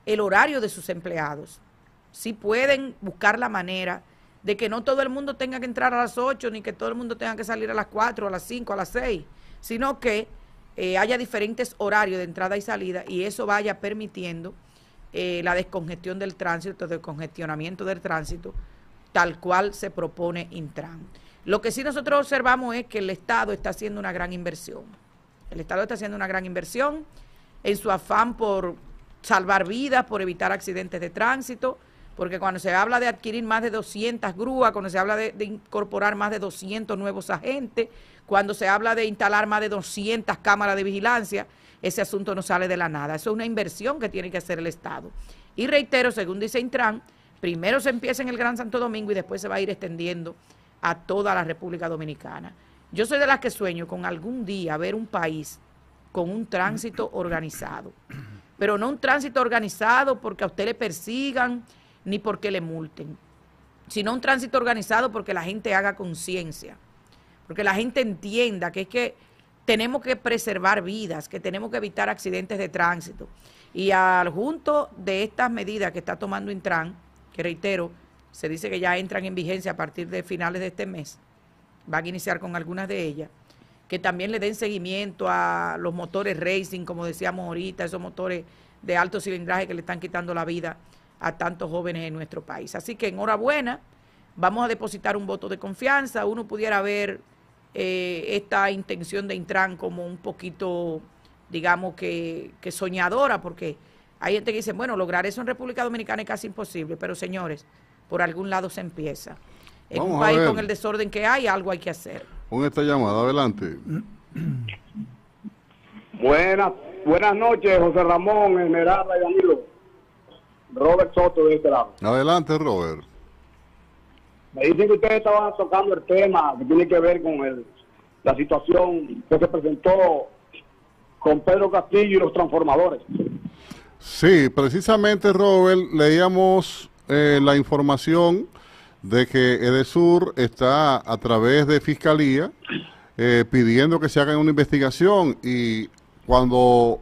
el horario de sus empleados. Sí pueden buscar la manera de que no todo el mundo tenga que entrar a las 8, ni que todo el mundo tenga que salir a las 4, a las 5, a las 6, sino que haya diferentes horarios de entrada y salida, y eso vaya permitiendo la descongestión del tránsito, el descongestionamiento del tránsito, tal cual se propone Intran. Lo que sí nosotros observamos es que el Estado está haciendo una gran inversión. El Estado está haciendo una gran inversión en su afán por salvar vidas, por evitar accidentes de tránsito, porque cuando se habla de adquirir más de 200 grúas, cuando se habla de incorporar más de 200 nuevos agentes, cuando se habla de instalar más de 200 cámaras de vigilancia, ese asunto no sale de la nada. Eso es una inversión que tiene que hacer el Estado. Y reitero, según dice Intran, primero se empieza en el Gran Santo Domingo y después se va a ir extendiendo a toda la República Dominicana. Yo soy de las que sueño con algún día ver un país con un tránsito organizado, pero no un tránsito organizado porque a usted le persigan ni porque le multen, sino un tránsito organizado porque la gente haga conciencia, porque la gente entienda que es que tenemos que preservar vidas, que tenemos que evitar accidentes de tránsito. Y al junto de estas medidas que está tomando Intran, que reitero, se dice que ya entran en vigencia a partir de finales de este mes, van a iniciar con algunas de ellas, que también le den seguimiento a los motores racing, como decíamos ahorita, esos motores de alto cilindraje que le están quitando la vida a tantos jóvenes en nuestro país. Así que enhorabuena, vamos a depositar un voto de confianza. Uno pudiera ver esta intención de Intran como un poquito, digamos que soñadora, porque hay gente que dice, bueno, lograr eso en República Dominicana es casi imposible, pero señores, por algún lado se empieza. En un país con el desorden que hay, algo hay que hacer. Con esta llamada, adelante. Buenas noches, José Ramón, Esmeralda y Danilo. Robert Soto de este lado. Adelante, Robert. Me dicen que ustedes estaban tocando el tema que tiene que ver con la situación que se presentó con Pedro Castillo y los transformadores. Sí, precisamente, Robert, leíamos la información de que Edesur está a través de Fiscalía pidiendo que se haga una investigación, y cuando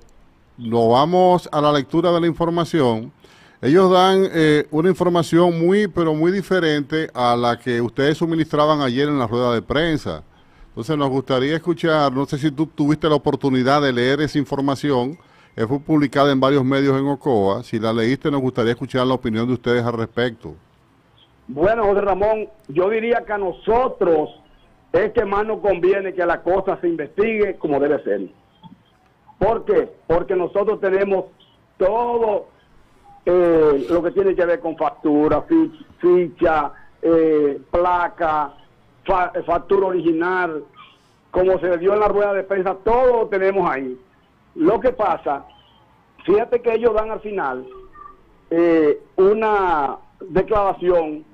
lo vamos a la lectura de la información, ellos dan una información pero muy diferente a la que ustedes suministraban ayer en la rueda de prensa. Entonces nos gustaría escuchar, no sé si tú tuviste la oportunidad de leer esa información, fue publicada en varios medios en Ocoa. Si la leíste, nos gustaría escuchar la opinión de ustedes al respecto. Bueno, José Ramón, yo diría que a nosotros es que más nos conviene que la cosa se investigue como debe ser. ¿Por qué? Porque nosotros tenemos todo lo que tiene que ver con factura, ficha, placa, factura original, como se dio en la rueda de prensa, todo lo tenemos ahí. Lo que pasa, fíjate que ellos dan al final una declaración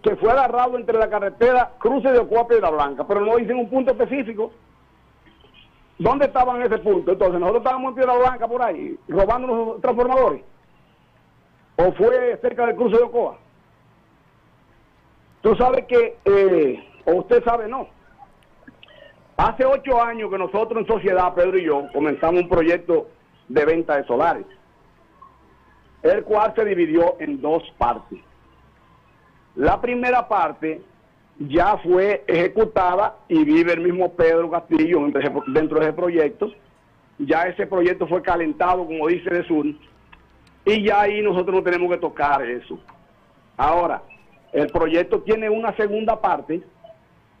que fue agarrado entre la carretera Cruce de Ocoa y Piedra Blanca, pero no dicen un punto específico. ¿Dónde estaban en ese punto? Entonces, nosotros estábamos en Piedra Blanca por ahí, robando los transformadores. ¿O fue cerca del cruce de Ocoa? Tú sabes que, o usted sabe, no. Hace 8 años que nosotros en sociedad, Pedro y yo, comenzamos un proyecto de venta de solares, el cual se dividió en 2 partes. La primera parte ya fue ejecutada y vive el mismo Pedro Castillo dentro de ese proyecto. Ya ese proyecto fue calentado, como dice Edesur, y ya ahí nosotros no tenemos que tocar eso. Ahora, el proyecto tiene una segunda parte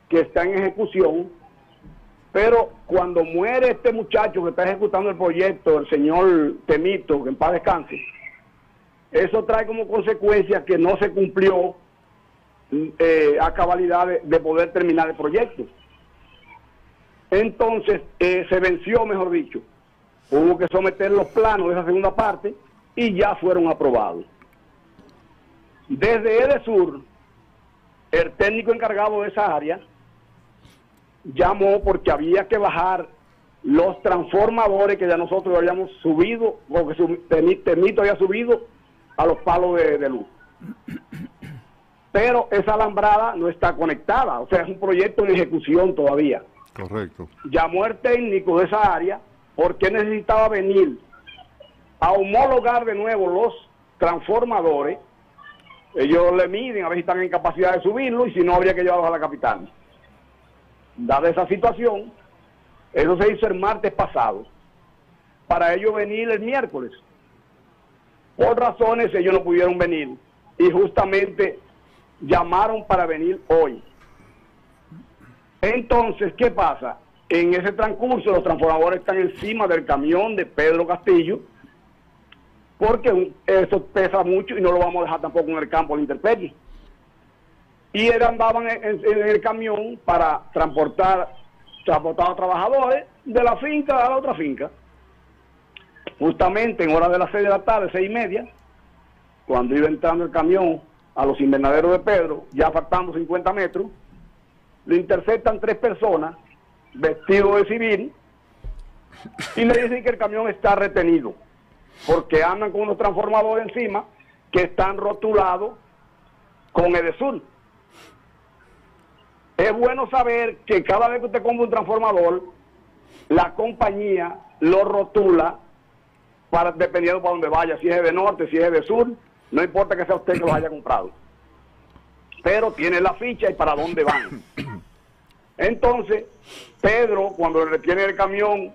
que está en ejecución, pero cuando muere este muchacho que está ejecutando el proyecto, el señor Temito, que en paz descanse, eso trae como consecuencia que no se cumplió a cabalidad de poder terminar el proyecto. Entonces se venció, mejor dicho. Hubo que someter los planos de esa segunda parte y ya fueron aprobados. Desde Edesur, el técnico encargado de esa área llamó porque había que bajar los transformadores que ya nosotros habíamos subido, o que Temito había subido a los palos de luz. Pero esa alambrada no está conectada, o sea, es un proyecto en ejecución todavía. Correcto. Llamó el técnico de esa área porque necesitaba venir a homologar de nuevo los transformadores. Ellos le miden a ver si están en capacidad de subirlo y si no habría que llevarlos a la capital. Dada esa situación, eso se hizo el martes pasado, para ellos venir el miércoles. Por razones ellos no pudieron venir y justamente llamaron para venir hoy. Entonces, ¿qué pasa? En ese transcurso los transformadores están encima del camión de Pedro Castillo, porque eso pesa mucho y no lo vamos a dejar tampoco en el campo de la intemperie. Y andaban en el camión para transportar a trabajadores de la finca a la otra finca. Justamente en horas de las 6 de la tarde, 6:30, cuando iba entrando el camión a los invernaderos de Pedro, ya faltando 50 metros, le interceptan 3 personas vestidos de civil y le dicen que el camión está retenido porque andan con unos transformadores encima que están rotulados con Edesur. Es bueno saber que cada vez que usted compra un transformador, la compañía lo rotula dependiendo para dónde vaya, si es de norte, si es de sur, no importa que sea usted que lo haya comprado. Pero tiene la ficha y para dónde van. Entonces, Pedro, cuando le retiene el camión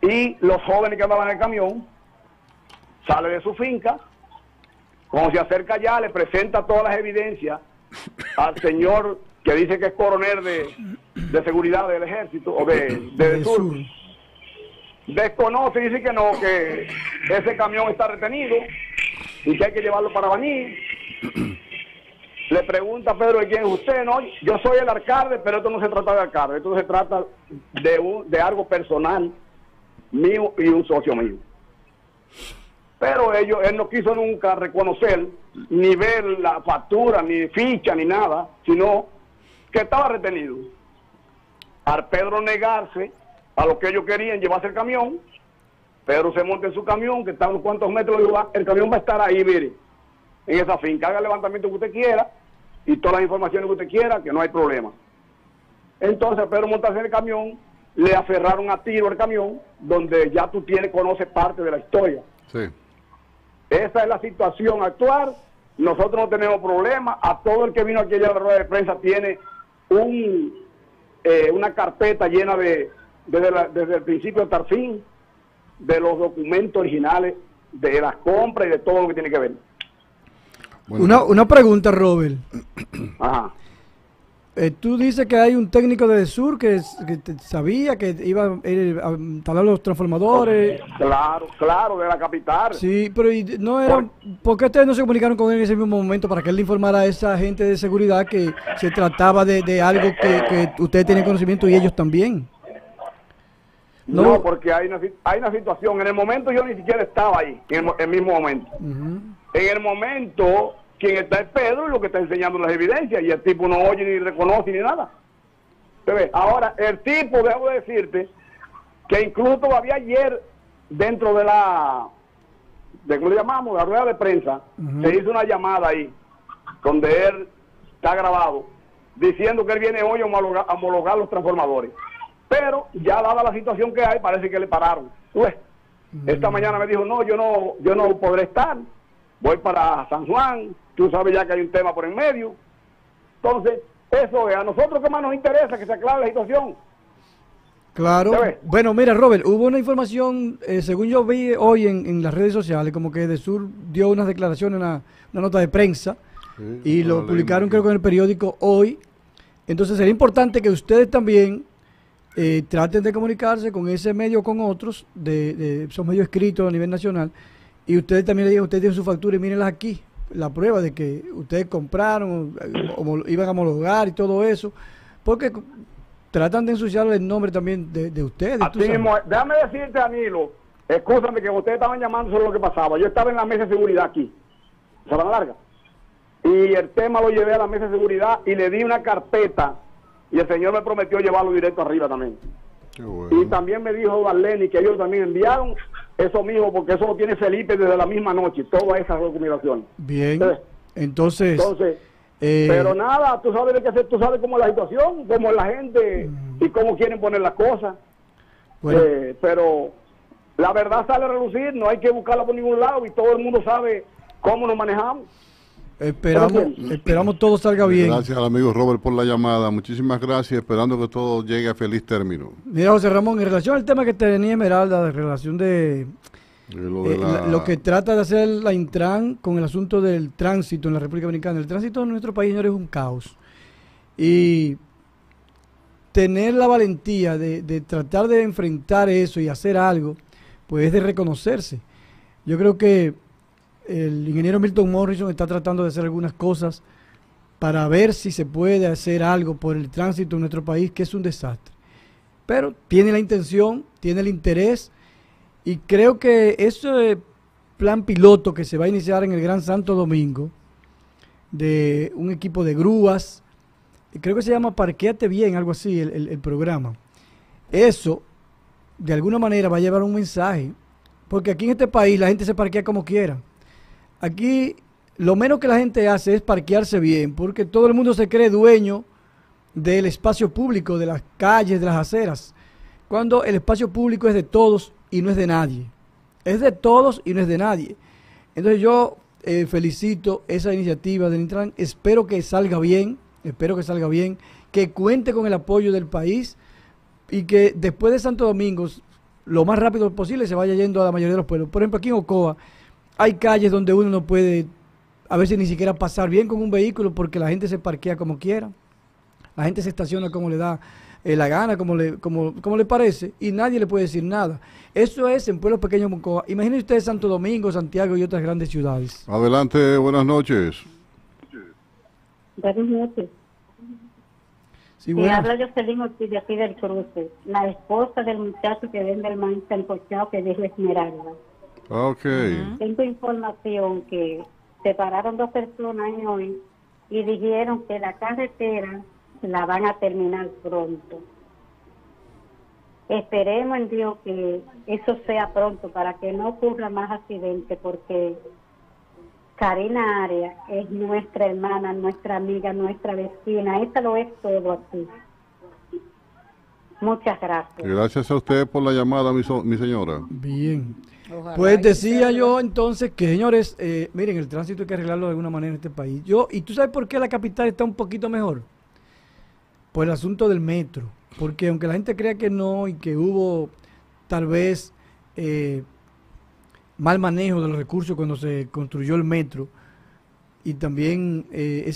y los jóvenes que andaban en el camión, sale de su finca, cuando se acerca ya, le presenta todas las evidencias al señor que dice que es coronel de seguridad del ejército, o de sur. Desconoce, dice que no, que ese camión está retenido y que hay que llevarlo para Baní. Le pregunta a Pedro, ¿de quién es usted? No, yo soy el alcalde, pero esto no se trata de alcalde, esto se trata de algo personal mío y un socio mío. Pero él no quiso nunca reconocer, ni ver la factura, ni ficha, ni nada, sino que estaba retenido. Al Pedro negarse a lo que ellos querían, llevarse el camión, Pedro se monta en su camión, que está a unos cuantos metros, el camión va a estar ahí, mire, en esa finca, haga el levantamiento que usted quiera, y todas las informaciones que usted quiera, que no hay problema. Entonces Pedro montarse en el camión, le aferraron a tiro el camión, donde ya tú conoces parte de la historia. Sí. Esa es la situación actual. Nosotros no tenemos problema. A todo el que vino aquí a la rueda de prensa tiene una carpeta llena desde el principio hasta el fin, de los documentos originales, de las compras y de todo lo que tiene que ver. Bueno. Una pregunta, Robert. Ajá. Tú dices que hay un técnico de Sur que sabía que iba a instalar los transformadores. Claro, de la capital. Sí, pero no era, ¿por qué ustedes no se comunicaron con él en ese mismo momento para que él le informara a esa gente de seguridad que se trataba de algo que ustedes tienen conocimiento y ellos también? No, porque hay una situación. En el momento yo ni siquiera estaba ahí, en el mismo momento. En el momento, quien está es Pedro y lo que está enseñando las evidencias, y el tipo no oye ni reconoce ni nada. ¿Se ve? Ahora, el tipo, debo decirte, que incluso todavía ayer, dentro de ¿cómo le llamamos? La rueda de prensa, se hizo una llamada ahí, donde él está grabado, diciendo que él viene hoy a homologar los transformadores. Pero ya dada la situación que hay, parece que le pararon. Esta mañana me dijo, no, yo no podré estar, voy para San Juan, tú sabes ya que hay un tema por en medio. Entonces, eso es, a nosotros que más nos interesa que se aclare la situación. Claro. Bueno, mira, Robert, hubo una información, según yo vi hoy en las redes sociales, como que Edesur dio unas declaraciones, una nota de prensa, y lo publicaron creo que en el periódico hoy. Entonces sería importante que ustedes también traten de comunicarse con ese medio o con otros, de esos medios escritos a nivel nacional, y ustedes también le digan, ustedes tienen su factura y mírenlas aquí, la prueba de que ustedes compraron, o iban a homologar y todo eso, porque tratan de ensuciar el nombre también de ustedes. Así mismo, déjame decirte, Danilo, escúchame que ustedes estaban llamando sobre lo que pasaba. Yo estaba en la mesa de seguridad aquí, Sabana Larga, y el tema lo llevé a la mesa de seguridad y le di una carpeta y el señor me prometió llevarlo directo arriba también. Qué bueno. Y también me dijo Darlene que ellos también enviaron eso mismo, porque eso lo tiene Felipe desde la misma noche, todas esas documentaciones. Bien, entonces pero nada, tú sabes de qué hacer, tú sabes cómo es la situación, cómo es la gente y cómo quieren poner las cosas. Bueno. Pero la verdad sale a relucir, no hay que buscarla por ningún lado y todo el mundo sabe cómo nos manejamos. Esperamos todo salga bien. Gracias al amigo Robert por la llamada. Muchísimas gracias, esperando que todo llegue a feliz término. Mira, José Ramón, en relación al tema que tenía Esmeralda, en relación de lo que trata de hacer la Intran con el asunto del tránsito en la República Dominicana. El tránsito en nuestro país, señores, es un caos. Y tener la valentía de tratar de enfrentar eso y hacer algo, pues es de reconocerse. Yo creo que el ingeniero Milton Morrison está tratando de hacer algunas cosas para ver si se puede hacer algo por el tránsito en nuestro país, que es un desastre. Pero tiene la intención, tiene el interés, y creo que ese plan piloto que se va a iniciar en el Gran Santo Domingo, de un equipo de grúas, creo que se llama Parquéate Bien, algo así, el programa. Eso, de alguna manera, va a llevar un mensaje, porque aquí en este país la gente se parquea como quiera. Aquí lo menos que la gente hace es parquearse bien, porque todo el mundo se cree dueño del espacio público, de las calles, de las aceras, cuando el espacio público es de todos y no es de nadie. Es de todos y no es de nadie. Entonces yo felicito esa iniciativa del Intran, espero que salga bien, que cuente con el apoyo del país y que después de Santo Domingo, lo más rápido posible, se vaya yendo a la mayoría de los pueblos. Por ejemplo, aquí en Ocoa, hay calles donde uno no puede a veces ni siquiera pasar bien con un vehículo porque la gente se parquea como quiera. La gente se estaciona como le da la gana, como le parece, y nadie le puede decir nada. Eso es en pueblos pequeños como Ocoa. Imagínense ustedes Santo Domingo, Santiago y otras grandes ciudades. Adelante, buenas noches. Buenas noches. Sí, habla Jocelyn Ortiz de aquí del Cruce, la esposa del muchacho que vende el maíz sancochado que dijo Esmeralda. Ok. Tengo información que separaron 2 personas hoy y dijeron que la carretera la van a terminar pronto. Esperemos en Dios que eso sea pronto para que no ocurra más accidentes, porque Karina Arias es nuestra hermana, nuestra amiga, nuestra vecina. Esta lo es todo aquí. Muchas gracias. Gracias a usted por la llamada, mi señora. Bien. Ojalá Pues decía yo entonces que, señores, miren, el tránsito hay que arreglarlo de alguna manera en este país. ¿Y tú sabes por qué la capital está un poquito mejor? Por el asunto del metro. Porque aunque la gente crea que no y que hubo tal vez mal manejo de los recursos cuando se construyó el metro, y también el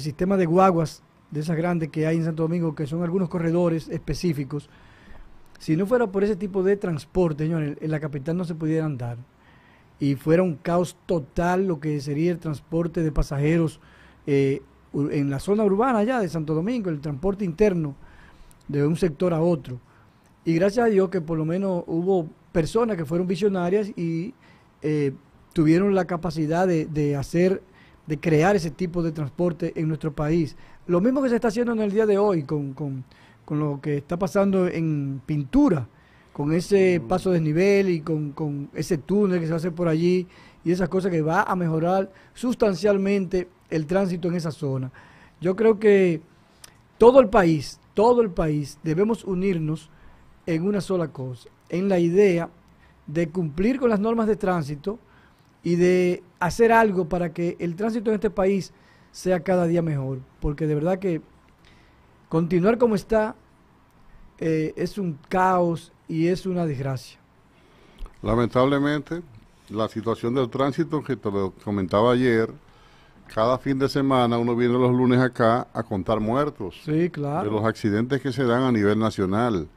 sistema de guaguas de esas grandes que hay en Santo Domingo, que son algunos corredores específicos, si no fuera por ese tipo de transporte, señores, en la capital no se pudiera andar. Y fuera un caos total lo que sería el transporte de pasajeros en la zona urbana ya de Santo Domingo, el transporte interno de un sector a otro. Y gracias a Dios que por lo menos hubo personas que fueron visionarias y tuvieron la capacidad de crear ese tipo de transporte en nuestro país. Lo mismo que se está haciendo en el día de hoy con lo que está pasando en Pintura, con ese paso de desnivel y con ese túnel que se va a hacer por allí y esas cosas que va a mejorar sustancialmente el tránsito en esa zona. Yo creo que todo el país debemos unirnos en una sola cosa, en la idea de cumplir con las normas de tránsito y de hacer algo para que el tránsito en este país sea cada día mejor, porque de verdad que continuar como está es un caos y es una desgracia. Lamentablemente, la situación del tránsito que te lo comentaba ayer, cada fin de semana uno viene los lunes acá a contar muertos. Sí, claro. De los accidentes que se dan a nivel nacional.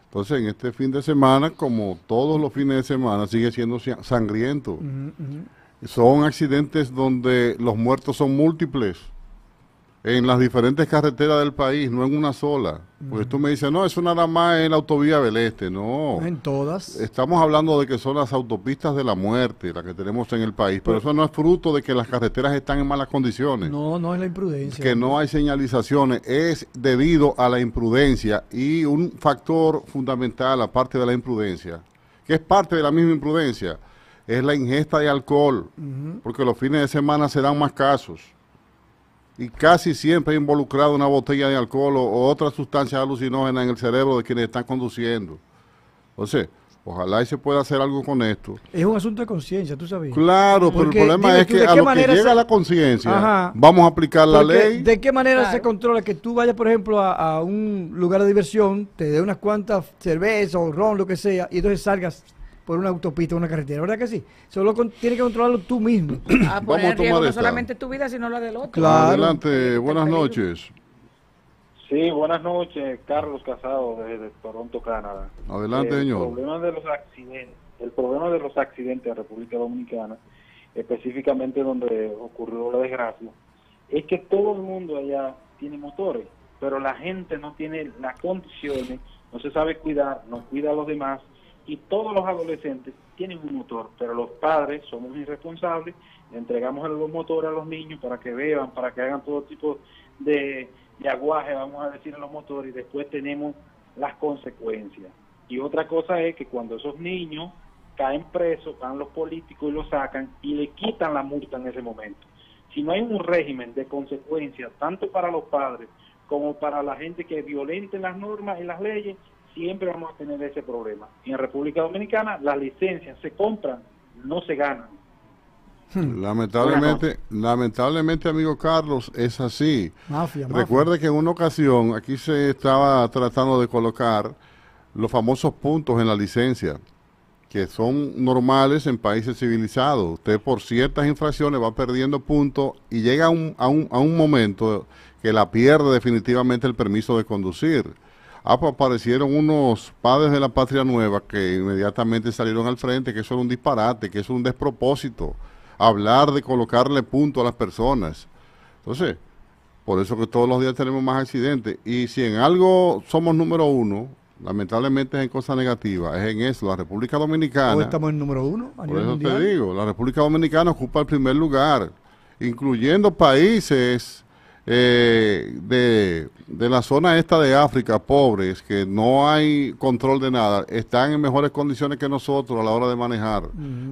Entonces, en este fin de semana, como todos los fines de semana, sigue siendo sangriento. Son accidentes donde los muertos son múltiples. en las diferentes carreteras del país, no en una sola. Porque tú me dices, no, eso nada más en la autovía del Este. No. En todas. Estamos hablando de que son las autopistas de la muerte, las que tenemos en el país. Pero eso no es fruto de que las carreteras están en malas condiciones. No, no es la imprudencia. Que no hay señalizaciones. Es debido a la imprudencia. Y un factor fundamental, aparte de la imprudencia, que es parte de la misma imprudencia, es la ingesta de alcohol. Porque los fines de semana se dan más casos. Y casi siempre involucrado una botella de alcohol o otra sustancia alucinógena en el cerebro de quienes están conduciendo. Entonces, ojalá y se pueda hacer algo con esto. Es un asunto de conciencia, ¿tú sabías? Claro, pero el problema es que a lo que llega la conciencia, vamos a aplicar la ley. ¿De qué manera se controla que tú vayas, por ejemplo, a un lugar de diversión, te dé unas cuantas cervezas o ron, lo que sea, y entonces salgas por una autopista o una carretera? ¿Verdad que sí? Solo tienes que controlarlo tú mismo. Vamos a tomar no solamente tu vida, sino la del otro. Claro. Adelante, buenas noches. Sí, buenas noches, Carlos Casado desde Toronto, Canadá. Adelante, señor. El problema de los accidentes en República Dominicana, específicamente donde ocurrió la desgracia, es que todo el mundo allá tiene motores, pero la gente no tiene las condiciones, no se sabe cuidar, no cuida a los demás, y todos los adolescentes tienen un motor, pero los padres somos irresponsables, le entregamos los motores a los niños para que beban, para que hagan todo tipo de aguaje, vamos a decir, en los motores, y después tenemos las consecuencias. Y otra cosa es que cuando esos niños caen presos, van los políticos y los sacan y le quitan la multa en ese momento. Si no hay un régimen de consecuencias, tanto para los padres como para la gente que violente las normas y las leyes, siempre vamos a tener ese problema. Y en República Dominicana las licencias se compran, no se ganan. Lamentablemente, amigo Carlos, es así. Mafia. Recuerde que en una ocasión aquí se estaba tratando de colocar los famosos puntos en la licencia, que son normales en países civilizados. Usted por ciertas infracciones va perdiendo puntos y llega a un momento que la pierde definitivamente el permiso de conducir. Pues aparecieron unos padres de la Patria Nueva que inmediatamente salieron al frente, que eso era un disparate, que eso era un despropósito. Hablar de colocarle punto a las personas. Entonces, por eso que todos los días tenemos más accidentes. Y si en algo somos número uno, lamentablemente es en cosas negativas, es en eso. La República Dominicana... ¿O estamos en número uno a nivel mundial? Por eso te digo, la República Dominicana ocupa el primer lugar, incluyendo países de la zona esta de África, pobres, que no hay control de nada, están en mejores condiciones que nosotros a la hora de manejar.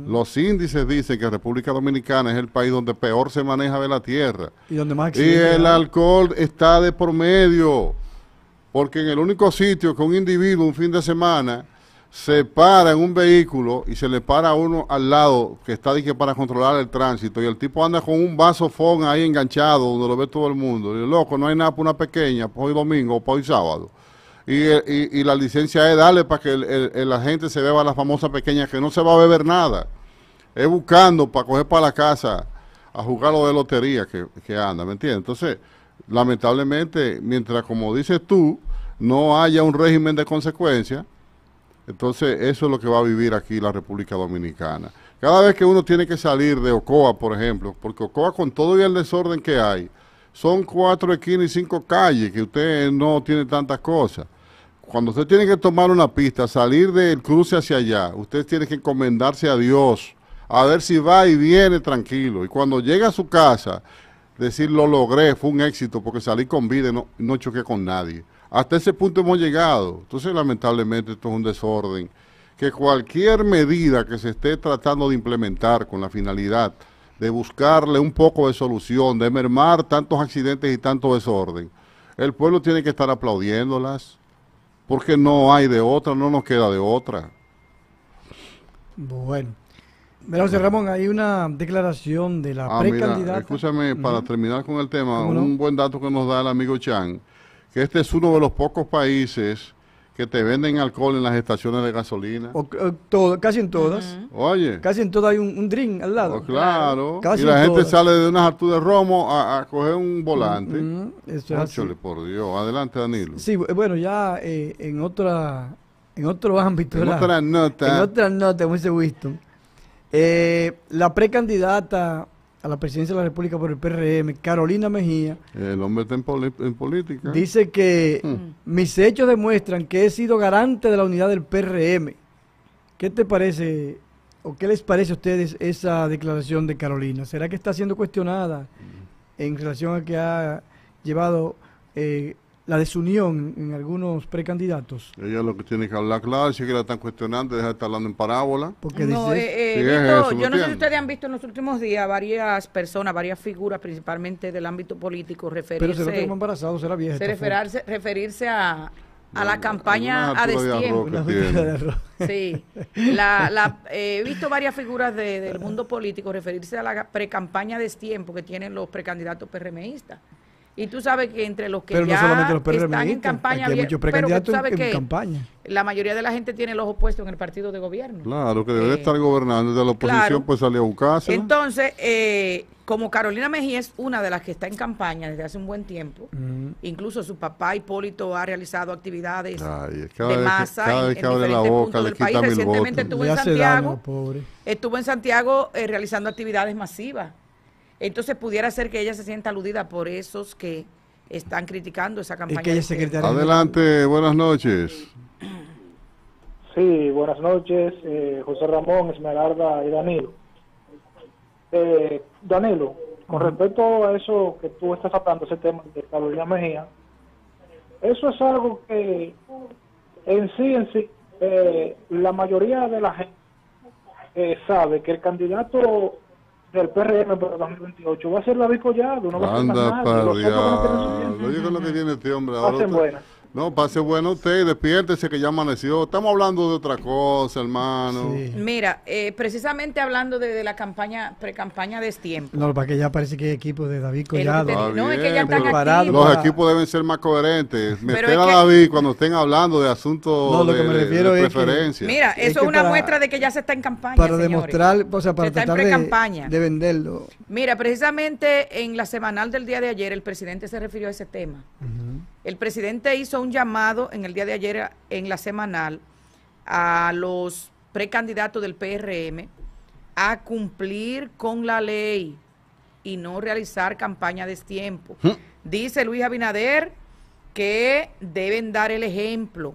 Los índices dicen que República Dominicana es el país donde peor se maneja de la tierra. Y donde más y el alcohol está de por medio, porque en el único sitio que un individuo un fin de semana se para en un vehículo y se le para a uno al lado que está para controlar el tránsito y el tipo anda con un vasofón ahí enganchado donde lo ve todo el mundo. Y loco, no hay nada para una pequeña, para hoy domingo o para hoy sábado. Y la licencia es darle para que la gente se beba la famosa pequeña, que no se va a beber nada. Es buscando para coger para la casa a jugar lo de lotería que anda, ¿me entiendes? Entonces, lamentablemente, mientras, como dices tú, no haya un régimen de consecuencias, entonces eso es lo que va a vivir aquí la República Dominicana. Cada vez que uno tiene que salir de Ocoa, por ejemplo, porque Ocoa, con todo y el desorden que hay, son 4 esquinas y 5 calles, que usted no tiene tantas cosas. Cuando usted tiene que tomar una pista, salir del cruce hacia allá, usted tiene que encomendarse a Dios, a ver si va y viene tranquilo. Y cuando llega a su casa, decir, lo logré, fue un éxito, porque salí con vida y no choqué con nadie. Hasta ese punto hemos llegado. Entonces, lamentablemente, esto es un desorden. Que cualquier medida que se esté tratando de implementar con la finalidad de buscarle un poco de solución, de mermar tantos accidentes y tanto desorden, el pueblo tiene que estar aplaudiéndolas, porque no hay de otra, no nos queda de otra. Bueno. Mira, José Ramón, hay una declaración de la precandidata. Mira, escúchame, para terminar con el tema, un buen dato que nos da el amigo Chan, que este es uno de los pocos países que te venden alcohol en las estaciones de gasolina. Casi en todas. Oye. Casi en todas hay un drink al lado. Claro. Y la gente sale de unas alturas de romo a coger un volante. Eso es así. Por Dios. Adelante, Danilo. Sí, bueno, ya en otro ámbito. En otra nota, como dice Winston. La precandidata a la presidencia de la República por el PRM, Carolina Mejía, El hombre está en política. dice que mis hechos demuestran que he sido garante de la unidad del PRM. ¿Qué te parece o qué les parece a ustedes esa declaración de Carolina? ¿Será que está siendo cuestionada en relación a que ha llevado la desunión en algunos precandidatos? Ella lo que tiene que hablar claro, si que la están cuestionando, deja de estar hablando en parábola. Porque No, dice, yo no sé si ustedes han visto en los últimos días varias personas, varias figuras, principalmente del ámbito político, pero se lo referirse, tengo embarazado, será vieja. referirse a la campaña a destiempo. Una altura de arroz Sí, he visto varias figuras del mundo político referirse a la pre-campaña a destiempo que tienen los precandidatos PRMistas. Y tú sabes que entre los que pero ya no solamente los están en campaña, hay muchos pero que tú precandidatos sabes que campaña. la mayoría de la gente tiene los opuestos en el partido de gobierno. Claro, que debe estar gobernando de la oposición, claro. pues sale a buscarse. Entonces, como Carolina Mejía es una de las que está en campaña desde hace un buen tiempo, incluso su papá Hipólito ha realizado actividades de masa en diferentes puntos del país. Recientemente estuvo en Santiago realizando actividades masivas. Entonces pudiera ser que ella se sienta aludida por esos que están criticando esa campaña. Adelante, buenas noches. Sí, buenas noches, José Ramón, Esmeralda y Danilo. Danilo, con respecto a eso que tú estás hablando, ese tema de Carolina Mejía, eso es algo que en sí, la mayoría de la gente sabe que el candidato del PRM para 2028 va a ser David Collado, no va a ser más nadie. Oye, con lo que tiene este hombre ahora. Pasen buenas. No, pase bueno usted, despiértese que ya amaneció. Estamos hablando de otra cosa, hermano. Sí. Mira, precisamente hablando de la campaña, pre-campaña de destiempo. No, para que ya parece que hay equipo de David Collado. No, es que ya están los equipos deben ser más coherentes. Meter a David cuando estén hablando de asuntos lo que me refiero de es preferencia. Mira, eso es una muestra de que ya se está en campaña, para señores. demostrar, o sea, para tratar de venderlo. Mira, precisamente en la semanal del día de ayer el presidente se refirió a ese tema. El presidente hizo un llamado en el día de ayer en la semanal a los precandidatos del PRM a cumplir con la ley y no realizar campaña a destiempo. Dice Luis Abinader que deben dar el ejemplo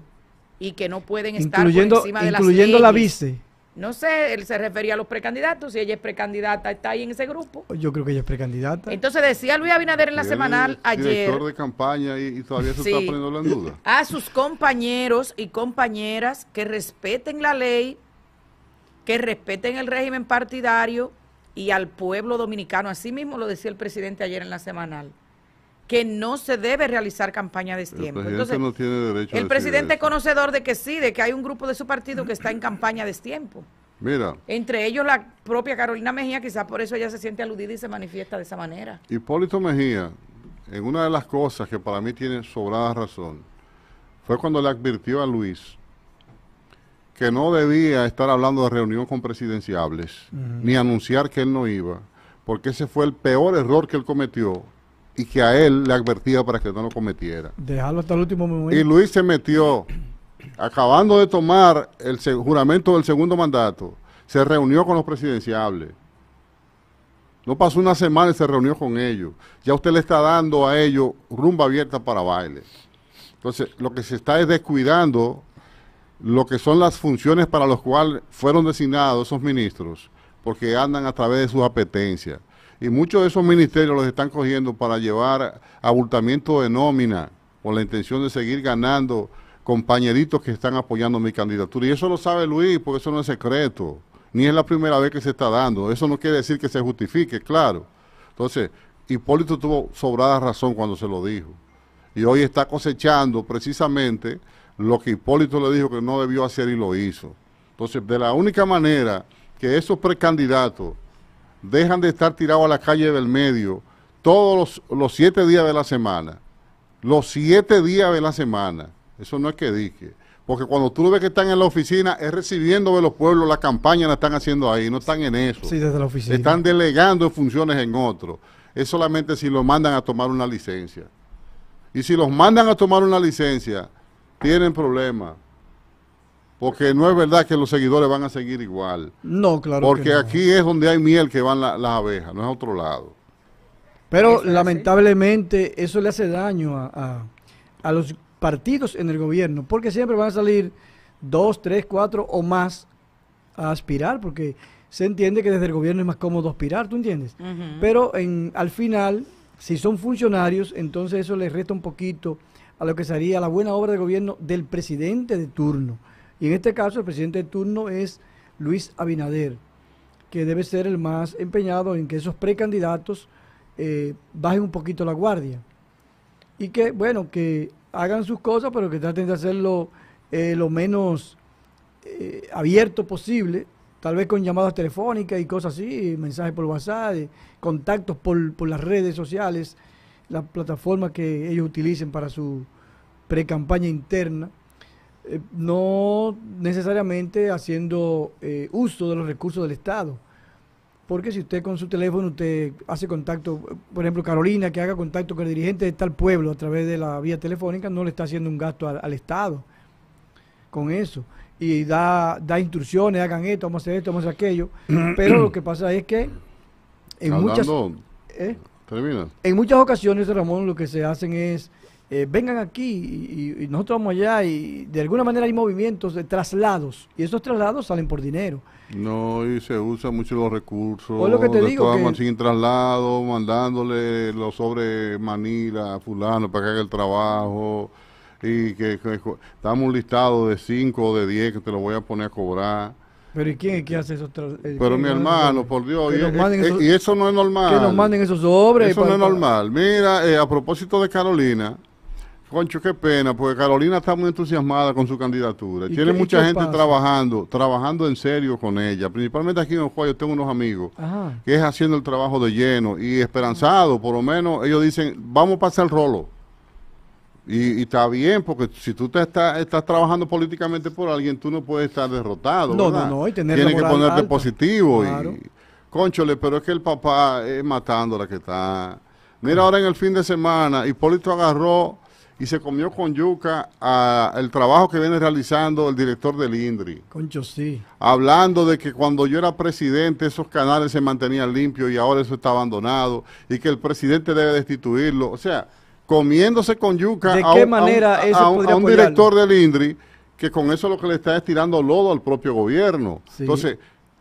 y que no pueden estar por encima de las leyes. Incluyendo la vice. No sé, él se refería a los precandidatos, si ella es precandidata, está ahí en ese grupo. Yo creo que ella es precandidata. Entonces decía Luis Abinader en la semanal ayer. Director de campaña y todavía se está poniendo en duda. A sus compañeros y compañeras que respeten la ley, que respeten el régimen partidario y al pueblo dominicano. Así mismo lo decía el presidente ayer en la semanal, que no se debe realizar campaña de destiempo. Entonces, no tiene derecho el presidente es conocedor de que sí, de que hay un grupo de su partido que está en campaña de destiempo. Mira. Entre ellos la propia Carolina Mejía, quizás por eso ella se siente aludida y se manifiesta de esa manera. Hipólito Mejía, en una de las cosas que para mí tiene sobrada razón, fue cuando le advirtió a Luis que no debía estar hablando de reunión con presidenciables, ni anunciar que él no iba, porque ese fue el peor error que él cometió, y que a él le advertía para que no lo cometiera. Dejarlo hasta el último momento. Y Luis se metió, acabando de tomar el juramento del segundo mandato, se reunió con los presidenciables. No pasó una semana y se reunió con ellos. Ya usted le está dando a ellos rumba abierta para baile. Entonces, lo que se está es descuidando lo que son las funciones para las cuales fueron designados esos ministros, porque andan a través de sus apetencias. Y muchos de esos ministerios los están cogiendo para llevar abultamiento de nómina con la intención de seguir ganando compañeritos que están apoyando mi candidatura. Y eso lo sabe Luis, porque eso no es secreto, ni es la primera vez que se está dando. Eso no quiere decir que se justifique, claro. Entonces, Hipólito tuvo sobrada razón cuando se lo dijo. Y hoy está cosechando precisamente lo que Hipólito le dijo que no debió hacer y lo hizo. Entonces, de la única manera que esos precandidatos dejan de estar tirados a la calle del medio todos los 7 días de la semana. Los 7 días de la semana. Eso no es que dije. Porque cuando tú ves que están en la oficina, es recibiendo de los pueblos, la campaña la están haciendo ahí, no están en eso. Sí, desde la oficina. Están delegando funciones en otros. Es solamente si los mandan a tomar una licencia. Y si los mandan a tomar una licencia, tienen problemas. porque no es verdad que los seguidores van a seguir igual. No, claro porque que no. aquí es donde hay miel que van las abejas, no es a otro lado. Pero lamentablemente eso le hace daño a los partidos en el gobierno, porque siempre van a salir 2, 3, 4 o más a aspirar, porque se entiende que desde el gobierno es más cómodo aspirar, ¿tú entiendes? Pero al final, si son funcionarios, entonces eso les resta un poquito a lo que sería la buena obra de gobierno del presidente de turno. Y en este caso el presidente de turno es Luis Abinader, que debe ser el más empeñado en que esos precandidatos bajen un poquito la guardia. Y que, bueno, que hagan sus cosas, pero que traten de hacerlo lo menos abierto posible, tal vez con llamadas telefónicas y cosas así, mensajes por WhatsApp, contactos por las redes sociales, las plataformas que ellos utilicen para su pre-campaña interna, no necesariamente haciendo uso de los recursos del Estado. Porque si usted con su teléfono usted hace contacto, por ejemplo Carolina, que haga contacto con el dirigente de tal pueblo a través de la vía telefónica, no le está haciendo un gasto al Estado con eso. Y da instrucciones, hagan esto, vamos a hacer esto, vamos a hacer aquello. Pero lo que pasa es que en muchas ocasiones, Ramón, lo que se hacen es, vengan aquí y nosotros vamos allá, y de alguna manera hay movimientos de traslados, y esos traslados salen por dinero. No, y se usan mucho los recursos, Pues lo que te digo, sin traslado, mandándole los sobre Manila a fulano para que haga el trabajo, y que estamos un listado de 5 o de 10 que te lo voy a poner a cobrar. Pero ¿y quién es que hace esos Pero mi hermano, por Dios, y eso no es normal. Que nos manden esos sobres. Eso no es normal. Mira, a propósito de Carolina, concho, qué pena, porque Carolina está muy entusiasmada con su candidatura. Tiene mucha gente trabajando en serio con ella. Principalmente aquí en Ocoa, yo tengo unos amigos que es haciendo el trabajo de lleno y esperanzado, por lo menos ellos dicen, vamos a pasar el rolo. Y está bien, porque si tú estás trabajando políticamente por alguien, tú no puedes estar derrotado. No, y tienes que ponerte positivo. Claro. Cónchole, pero es que el papá es matando la que está. Mira, ahora en el fin de semana, Hipólito agarró y se comió con yuca el trabajo que viene realizando el director del INDRI. Concho, sí. Hablando de que cuando yo era presidente esos canales se mantenían limpios y ahora eso está abandonado y que el presidente debe destituirlo. O sea, comiéndose con yuca a un director del INDRI que con eso lo que le está es tirando lodo al propio gobierno. Sí. Entonces,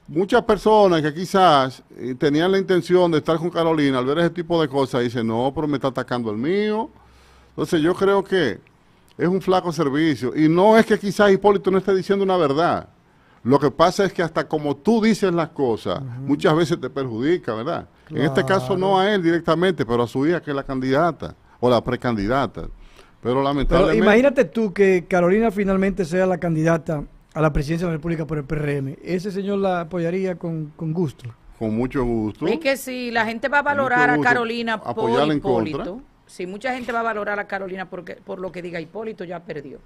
muchas personas que quizás tenían la intención de estar con Carolina, al ver ese tipo de cosas, dicen, no, pero me está atacando el mío. Entonces yo creo que es un flaco servicio. Y no es que quizás Hipólito no esté diciendo una verdad. Lo que pasa es que hasta como tú dices las cosas, muchas veces te perjudica, ¿verdad? Claro. En este caso no a él directamente, pero a su hija que es la candidata o la precandidata. Pero lamentablemente... Pero imagínate tú que Carolina finalmente sea la candidata a la presidencia de la República por el PRM. ¿Ese señor la apoyaría con gusto? Con mucho gusto. Es que si la gente va a valorar a Carolina por Hipólito, si mucha gente va a valorar a Carolina por lo que diga Hipólito, ya perdió.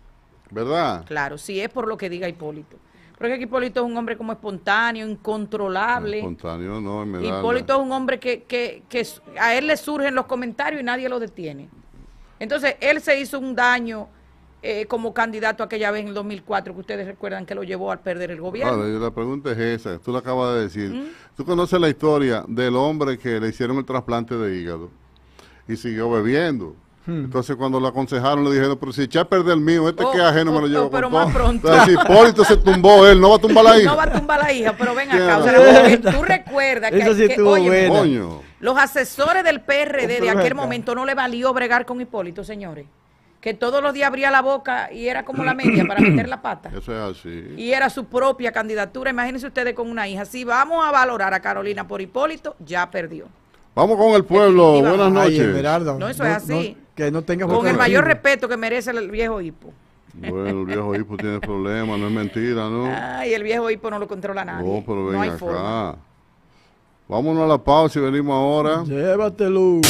¿Verdad? Claro, si es por lo que diga Hipólito. Porque Hipólito es un hombre como espontáneo, incontrolable. Espontáneo no, Hipólito es un hombre que a él le surgen los comentarios y nadie lo detiene. Entonces, él se hizo un daño como candidato aquella vez en el 2004, que ustedes recuerdan que lo llevó al perder el gobierno. Claro, la pregunta es esa, tú lo acabas de decir. ¿Tú conoces la historia del hombre que le hicieron el trasplante de hígado y siguió bebiendo? Entonces cuando lo aconsejaron le dijeron, pero si echa a perder el mío, que es ajeno me lo llevo pero con más todo. Pronto. Entonces, si Hipólito se tumbó él, ¿no va a tumbar la hija? No va a tumbar la hija, pero ven acá, o sea, tú recuerdas que oye, los asesores del PRD de aquel momento no le valió bregar con Hipólito, señores. Que todos los días abría la boca y era como la media para meter la pata. Eso es así. Y era su propia candidatura. Imagínense ustedes con una hija. Si vamos a valorar a Carolina por Hipólito, ya perdió. Vamos con el pueblo. Buenas noches. Everardo, no, eso es así. Que no tenga con el mayor respeto que merece el viejo Hipo. Bueno, el viejo Hipo tiene problemas, no es mentira, ¿no? Ay, el viejo Hipo no lo controla nadie. No, pero ven no hay acá. forma. Vámonos a la pausa y venimos ahora. Llévatelo.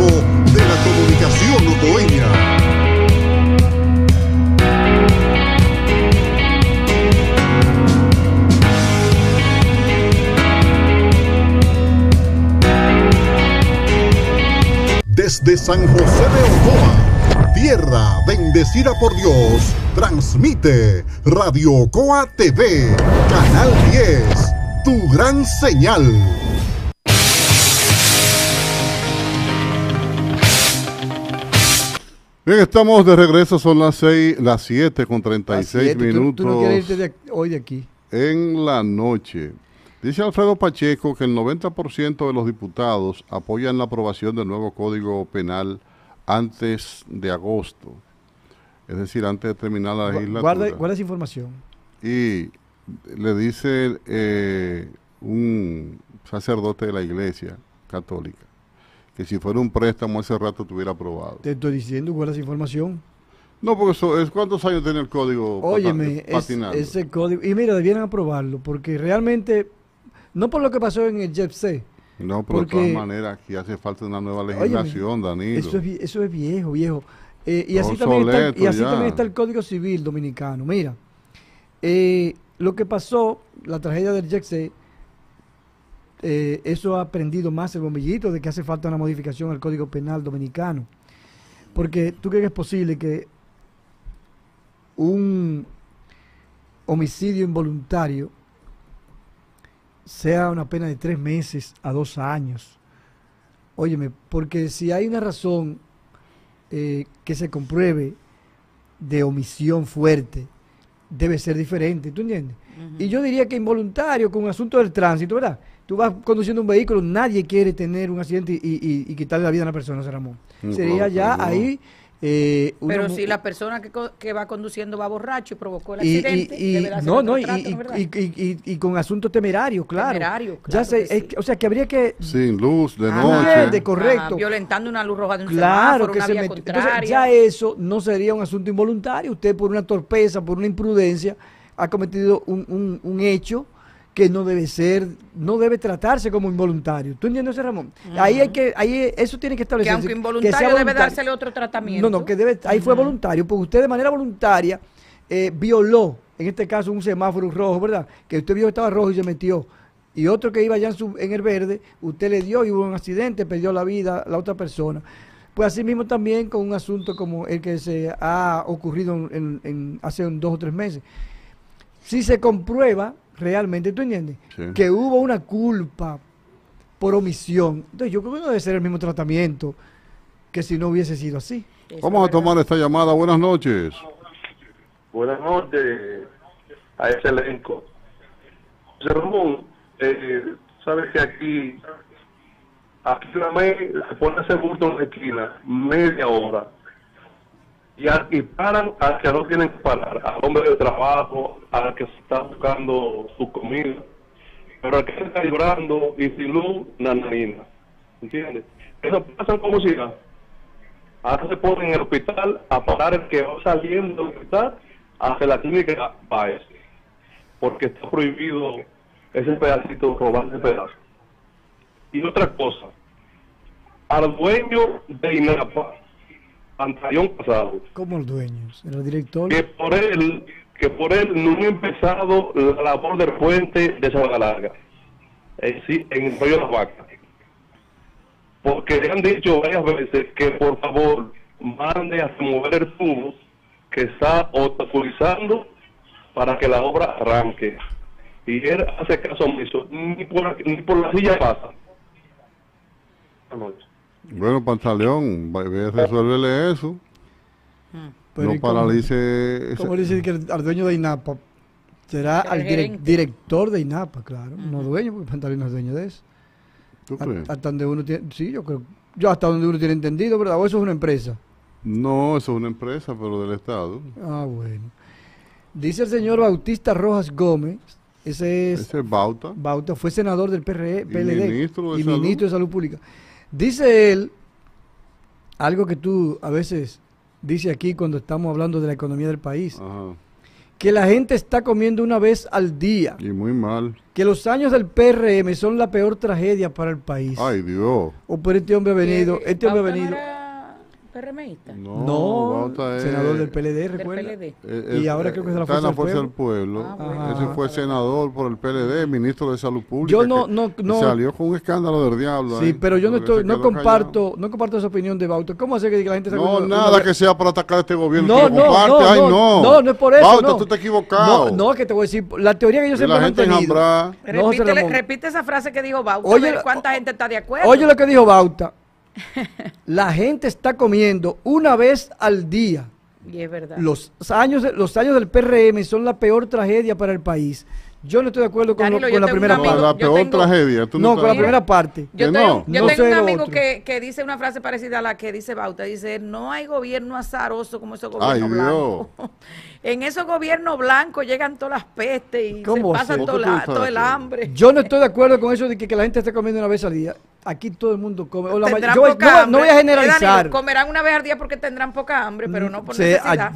tiempo de la comunicación ocoeña. Desde San José de Ocoa, tierra bendecida por Dios, transmite Radio Ocoa TV, Canal 10, tu gran señal. Bien, estamos de regreso, son las 7:36 minutos. Tú no quieres irte hoy de aquí. En la noche. Dice Alfredo Pacheco que el 90% de los diputados apoyan la aprobación del nuevo Código Penal antes de agosto, es decir, antes de terminar la legislatura. Guarda esa información. Y le dice un sacerdote de la Iglesia Católica que si fuera un préstamo ese rato estuviera aprobado. Te estoy diciendo, guarda esa información. No, porque eso es ¿cuántos años tiene el código patinando? Ese código, y mira, debieran aprobarlo, porque realmente, no por lo que pasó en el JEPC. No, pero de todas maneras aquí hace falta una nueva legislación, Danilo. Eso es viejo. Y así también está el Código Civil Dominicano. Mira, lo que pasó, la tragedia del JEPC, eso ha aprendido más el bombillito de que hace falta una modificación al Código Penal Dominicano. Porque tú crees que es posible que un homicidio involuntario sea una pena de 3 meses a 2 años. Óyeme, porque si hay una razón que se compruebe de omisión fuerte, debe ser diferente, ¿tú entiendes? Y yo diría que involuntario con un asunto del tránsito, ¿verdad? Tú vas conduciendo un vehículo, nadie quiere tener un accidente y quitarle la vida a una persona, Ramón. Sería ya ahí... pero si la persona que va conduciendo va borracho y provocó el accidente, y con asuntos temerarios, claro. Claro o sea, que habría que... Sin luz, de noche. Correcto. Violentando una luz roja de un semáforo, una vía contraria. Entonces, ya eso no sería un asunto involuntario. Usted por una torpeza, por una imprudencia, ha cometido un hecho que no debe tratarse como involuntario. ¿Tú entiendes, Ramón? Eso tiene que establecerse. Que aunque involuntario debe dársele otro tratamiento. No, ahí fue voluntario, porque usted de manera voluntaria violó, en este caso un semáforo rojo, ¿verdad? Que usted vio que estaba rojo y se metió. Y otro que iba ya en el verde, usted le dio y hubo un accidente, perdió la vida la otra persona. Pues así mismo también con un asunto como el que se ha ocurrido hace 2 o 3 meses. Si se comprueba realmente, ¿tú entiendes? Sí. Que hubo una culpa por omisión. Entonces yo creo que no debe ser el mismo tratamiento que si no hubiese sido así. Vamos a tomar esta llamada. Buenas noches. Buenas noches a ese elenco. José Ramón, sabes que aquí la se pone ese bulto en la esquina media hora y paran al que no tienen que parar, al hombre de trabajo, al que se está buscando su comida, pero al que se está llorando y sin luz, nananina, ¿entiendes? Eso pasa como si nada. Ahora se ponen en el hospital a parar el que va saliendo del hospital hacia la clínica Baez, porque está prohibido ese pedacito, robar ese pedazo. Y otra cosa, al dueño de INAPA, Antayón Casado. ¿Cómo el dueño? ¿El director? Que por él no ha empezado la labor del puente de Sabana Larga, en el Río de las Vacas. Porque le han dicho varias veces que por favor mande a remover el tubo que está obstaculizando para que la obra arranque. Y él hace caso omiso, ni por la silla pasa. Bueno, Pantaleón, resuélvele eso. No paralice. ¿Cómo dice que al dueño de INAPA? Será al director de INAPA, claro. No dueño, porque Pantaleón no es dueño de eso. ¿Tú crees? Hasta donde uno tiene, sí, yo creo. Hasta donde uno tiene entendido, ¿verdad? ¿O eso es una empresa? No, eso es una empresa, pero del Estado. Ah, bueno. Dice el señor Bautista Rojas Gómez. Ese es Bauta. Bauta fue senador del PLD ministro de Salud Pública. Dice él algo que tú a veces dices aquí cuando estamos hablando de la economía del país. Ajá. que la gente está comiendo una vez al día. Y muy mal. Que los años del PRM son la peor tragedia para el país. Ay, Dios. O por este hombre ha venido, ¿PRMista? No, senador del PLD, recuerda. Y ahora creo que es de la Fuerza, Fuerza del Pueblo. Bueno. Ese fue senador por el PLD, ministro de Salud Pública. Yo no. Salió con un escándalo del diablo. Sí, pero yo no comparto esa opinión de Bauta. ¿Cómo hace que la gente se nada que sea para atacar a este gobierno. No es por eso. Bauta, tú estás equivocado. No, que te voy a decir, la teoría que yo siempre he mantenido. Repite esa frase que dijo Bauta. A ver cuánta gente está de acuerdo. Oye lo que dijo Bauta. La gente está comiendo una vez al día. Y es verdad. Los años del PRM son la peor tragedia para el país. Yo no estoy de acuerdo con la primera parte. La peor tragedia. Con la primera parte. Yo tengo un amigo que dice una frase parecida a la que dice Bauta. Dice, no hay gobierno azaroso como esos gobiernos blancos. En esos gobiernos blancos llegan todas las pestes y se pasan todo el hambre. Yo no estoy de acuerdo con eso de que la gente esté comiendo una vez al día. Aquí todo el mundo come. No voy a generalizar. Danilo, comerán una vez al día porque tendrán poca hambre, pero no por necesidad.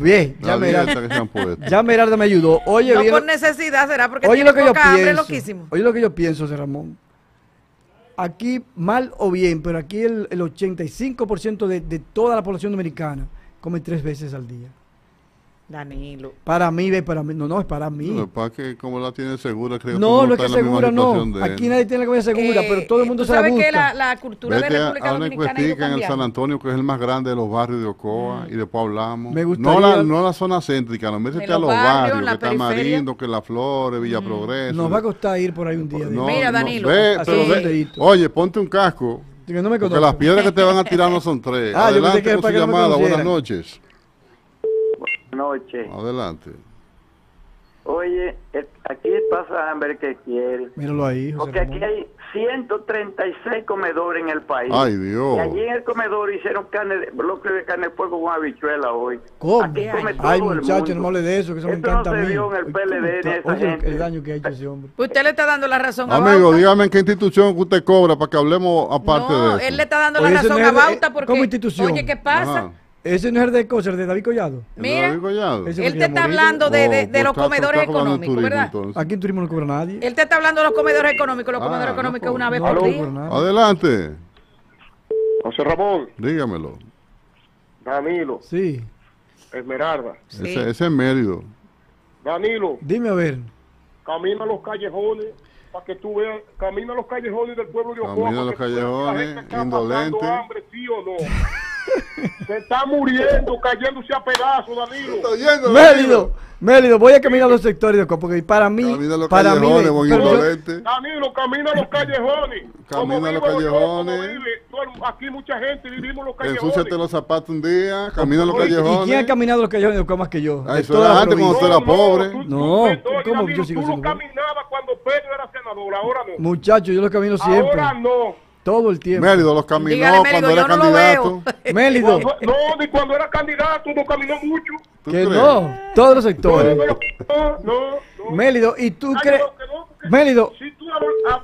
Ya Meralda me ayudó. Oye, no por necesidad, será porque tiene poca hambre, loquísimo. Oye lo que yo pienso, José Ramón. Aquí, mal o bien, pero aquí el 85% de toda la población dominicana come 3 veces al día. Danilo. Para mí, no, es para mí. No, para que como la tiene segura, creo que no es que segura, no. Aquí nadie tiene la comida segura, pero todo el mundo se la busca. Que la cultura de República Dominicana en el San Antonio, que es el más grande de los barrios de Ocoa, y después hablamos. Me gustaría, no la zona céntrica, no, métete a los barrios, que Tamarindo, que La Flores, Villa Progreso. Nos va a costar ir por ahí un día. Mira, Danilo. Oye, ponte un casco, porque las piedras que te van a tirar no son 3. Adelante con su llamada, buenas noches. Noche. Adelante. Oye, aquí pasa hambre que quiere. Míralo ahí, José Porque aquí hay 136 comedores en el país. Ay, Dios. Y allí en el comedor hicieron bloques de carne de puerco con habichuela hoy. ¿Cómo? Aquí come todo Ay, el muchachos, mundo. no me hable de eso, que eso me Esto encanta no a se mí. vio en el PLD ni esa gente. El daño que ha hecho ese hombre. Usted le está dando la razón a Amigo, Bauta. dígame en qué institución que usted cobra para que hablemos aparte de eso. Él le está dando la razón a Bauta porque, ¿cómo institución? Oye, ¿qué pasa? Ajá. Ese no es el de Coser, de David Collado. Mira, David Collado. Él te está hablando de los comedores económicos, ¿verdad? Entonces. Aquí en turismo no cobra nadie. Él te está hablando de los comedores económicos. Los comedores económicos una vez por día. Adelante. José Ramón. Dígamelo. Danilo. Sí. Esmeralda. Sí. Ese es Mérido. Danilo. Dime a ver. Camina a los callejones para que tú veas. Camina a los callejones del pueblo de Ocoa. Camina a los callejones, indolente. Hambre, ¿sí o no? Se está muriendo, cayéndose a pedazos, Danilo. Mélido, voy a caminar a los sectores de Ocoa, porque para mí... Camina a los callejones, buen indolente. Danilo, camina a los callejones. Camina a los callejones. Aquí mucha gente vivimos los callejones. Ensúciate los zapatos un día, camina a los callejones. ¿Y quién ha caminado a los callejones de Ocoa más que yo? Eso era antes cuando tú eras pobre. No, ¿cómo yo sigo siendo pobre? Tú lo caminabas cuando Pedro era senador, ahora no. Muchachos, yo los camino siempre. Ahora no. Todo el tiempo. Mérido los caminó cuando era candidato. Mélido. No, ni cuando era candidato no caminó mucho. Que no, todos los sectores. No. Mélido, ¿y tú crees? Mélido. Si tú,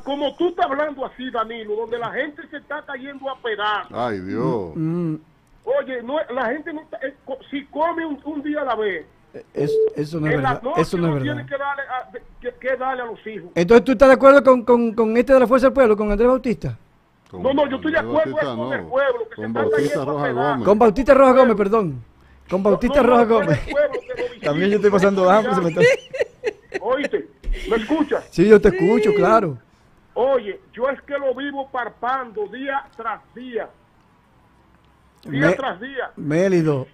como tú estás hablando así, Danilo, donde la gente se está cayendo a pedazos. Ay, Dios. Oye, no, la gente no está, si come un día a la vez. Eso no es verdad. Eso no es verdad. Tiene que darle a los hijos. Entonces, ¿tú estás de acuerdo con este de la Fuerza del Pueblo, con Andrés Bautista? No, yo estoy de acuerdo con el pueblo. Que con Bautista Rojas Gómez. Con Bautista Rojas Gómez, perdón. Con Bautista Rojas Gómez. También yo estoy pasando hambre. Oíste, ¿me escuchas? Sí, yo te escucho, claro. Oye, yo es que lo vivo parpando día tras día. Día tras día. Mélido.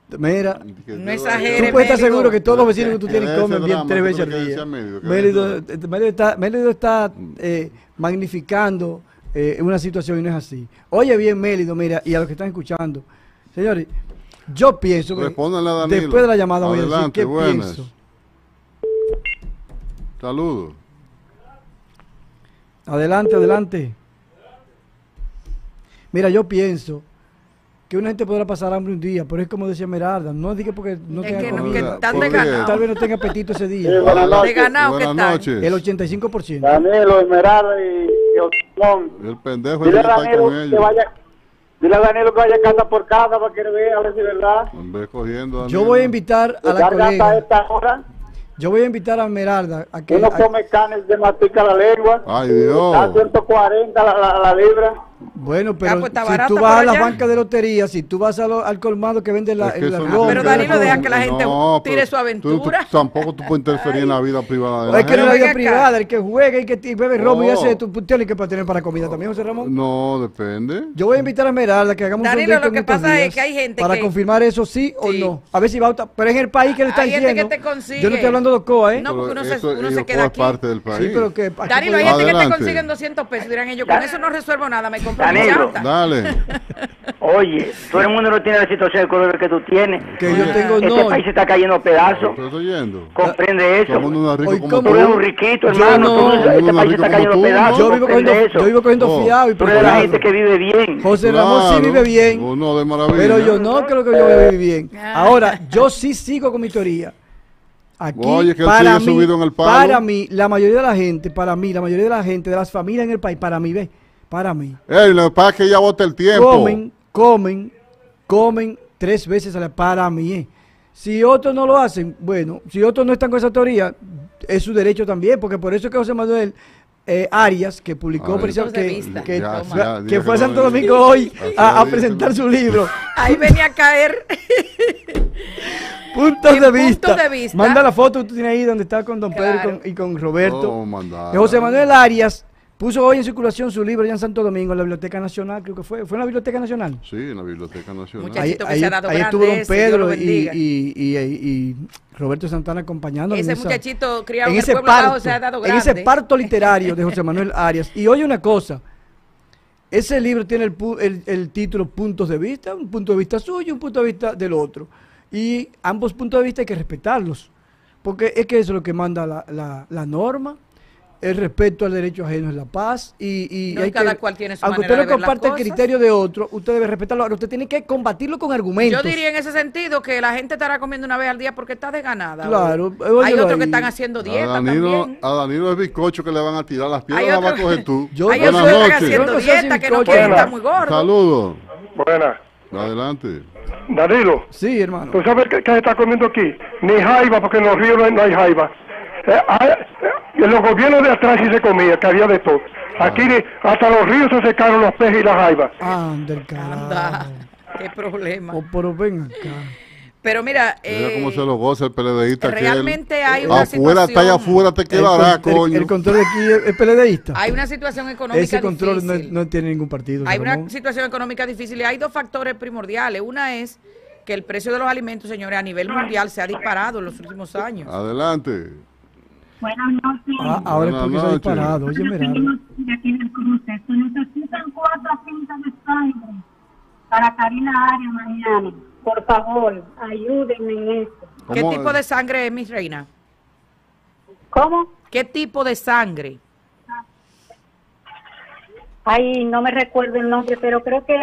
Mira, no exageres. Tú puedes estar seguro que todos los vecinos que tú tienes comen bien 3 veces al día. Mélido está magnificando una situación y no es así. Oye bien, Mélido, mira, y a los que están escuchando, señores, yo pienso que después de la llamada voy a decir qué pienso. Saludos. Adelante. Mira, yo pienso que una gente podrá pasar hambre un día, pero es como decía Meralda, no diga porque no tenga comida. Tal vez no tenga apetito ese día. Sí, de ganado que está. El 85%. Danilo, Esmeralda y Osmón. El pendejo dile a Danilo que vaya casa por casa para que vea a ver si es verdad. Cogiendo, yo voy a invitar a la colega. Esta hora. Yo voy a invitar a Esmeralda a que... Uno come carne de mastica la lengua. Ay, Dios. Está a 140 la libra. Bueno, pero pues está si barata tú vas por a la allá. banca de lotería, si tú vas al colmado que vende Es que el eso arroz... no Pero tiene Danilo que ver deja con- que la gente No, tire pero su aventura. tampoco tú puedes interferir en la vida privada de la Es que no es gente. vida privada, el que juega y que bebe romo y Oh. hace tu tiene que tener para comida también, José Ramón. No, depende. Yo voy a invitar a Esmeralda que hagamos Danilo, un sondeo lo en que estos pasa es días que hay gente para que- confirmar eso sí o Sí. no. A ver si va a pero es en el país que le está Hay gente diciendo. que te consigue. Yo no estoy hablando de Ocoa, ¿eh? No, porque uno Eso- uno se ellos queda forman aquí. parte del país. Sí, pero que aquí Danilo, hay podemos- gente que te Adelante. consiguen 200 pesos, dirán ellos, con eso no resuelvo nada, me compro mi Danilo. chanta. Dale. Oye, todo el mundo no tiene la situación económica que tú tienes. Que yo tengo, Este no. país se está cayendo a pedazos. ¿Estás oyendo? Comprende Todo el eso. mundo no es rico Hoy como como- Tú eres tú. un riquito, Yo hermano. no. Todo Todo el este mundo país es se está rico cayendo a como tú, pedazos. Yo vivo comprende cogiendo, eso. yo vivo cogiendo Oh. fiado y Tú eres de la preparado. gente que vive bien. José Ramón sí Claro. vive bien, Uno de maravilla. pero yo no creo que yo vive bien. Ahora, yo sí sigo con mi teoría. Aquí, Oye, que él para sigue mí, subido en el palo. para mí, la mayoría de la gente, para mí, la mayoría de la gente, de las familias en el país, para mí, ve, para mí, Ey, lo que pasa es que ya bota el tiempo. comen 3 veces a la para mí. Si otros no lo hacen, bueno, si otros no están con esa teoría, es su derecho también, porque por eso es que José Manuel Arias, que publicó Ay. precisamente, Puntos de vista. que, Ya, que diga fue a que Santo no, Domingo hoy así a lo presentar dice, su libro. Ahí venía a caer. Puntos En de vista. puntos de vista. Manda la foto que tú tienes ahí donde está con Don Pedro Claro. y con Roberto. Oh, mandala. Que José Manuel Arias puso hoy en circulación su libro allá en Santo Domingo, en la Biblioteca Nacional, creo que fue. ¿Fue en la Biblioteca Nacional? Sí, en la Biblioteca Nacional. Muchachito que se ha dado ahí grande estuvo Don ese, Dios lo Pedro bendiga. y Roberto Santana acompañándolo. Ese en esa- muchachito criado en en el ese pueblo bajo parto, se ha dado en ese grande. parto literario de José Manuel Arias. Y oye una cosa, ese libro tiene el título Puntos de Vista, un punto de vista suyo y un punto de vista del otro. Y ambos puntos de vista hay que respetarlos, porque es que eso es lo que manda la norma. El respeto al derecho ajeno es la paz y No, hay cada que, cual tiene su aunque manera usted de no ver las comparte el cosas. criterio de otro, usted debe respetarlo. Ahora, usted tiene que combatirlo con argumentos. Yo diría en ese sentido que la gente estará comiendo una vez al día porque está desganada. Claro, Hay óyelo otros que ahí. están haciendo A dieta Danilo, también. a Danilo es bizcocho que le van a tirar las Hay piedras, la va a otro- coger tú. Yo Hay no otros Buenas que están noches. haciendo Yo no sé si dieta que no bizcocho- quieren estar Buenas. muy gordos. Saludos. Buenas. Adelante. Danilo, Sí, hermano. ¿tú sabes qué se está comiendo aquí? Ni jaiba, porque en los ríos no hay jaiba. En los gobiernos de atrás sí se comía, que había de todo. Aquí hasta los ríos se secaron los peces y las jaibas. Anda el carajo. Anda, qué problema. Pero ven acá. Pero mira, Mira cómo se lo goza el PLDista. realmente hay una afuera, está allá situación- afuera, te quedará, coño. El control de aquí es PLDista. hay una situación económica Ese control difícil. no tiene ningún partido. Hay Ramón. una situación económica difícil y hay dos factores primordiales. Una es que el precio de los alimentos, señores, a nivel mundial se ha disparado en los últimos años. Adelante. Buenas noches. Ahora es Buenas porque se ha noches. disparado. Oye, Meralda. De aquí del cruce. Se necesitan 4 cintas de sangre para Karina Arias mañana. Por favor, ayúdenme en eso. ¿Qué ¿Cómo? tipo de sangre es, mi reina? ¿Cómo? ¿Qué tipo de sangre? Ay, no me recuerdo el nombre, pero creo que...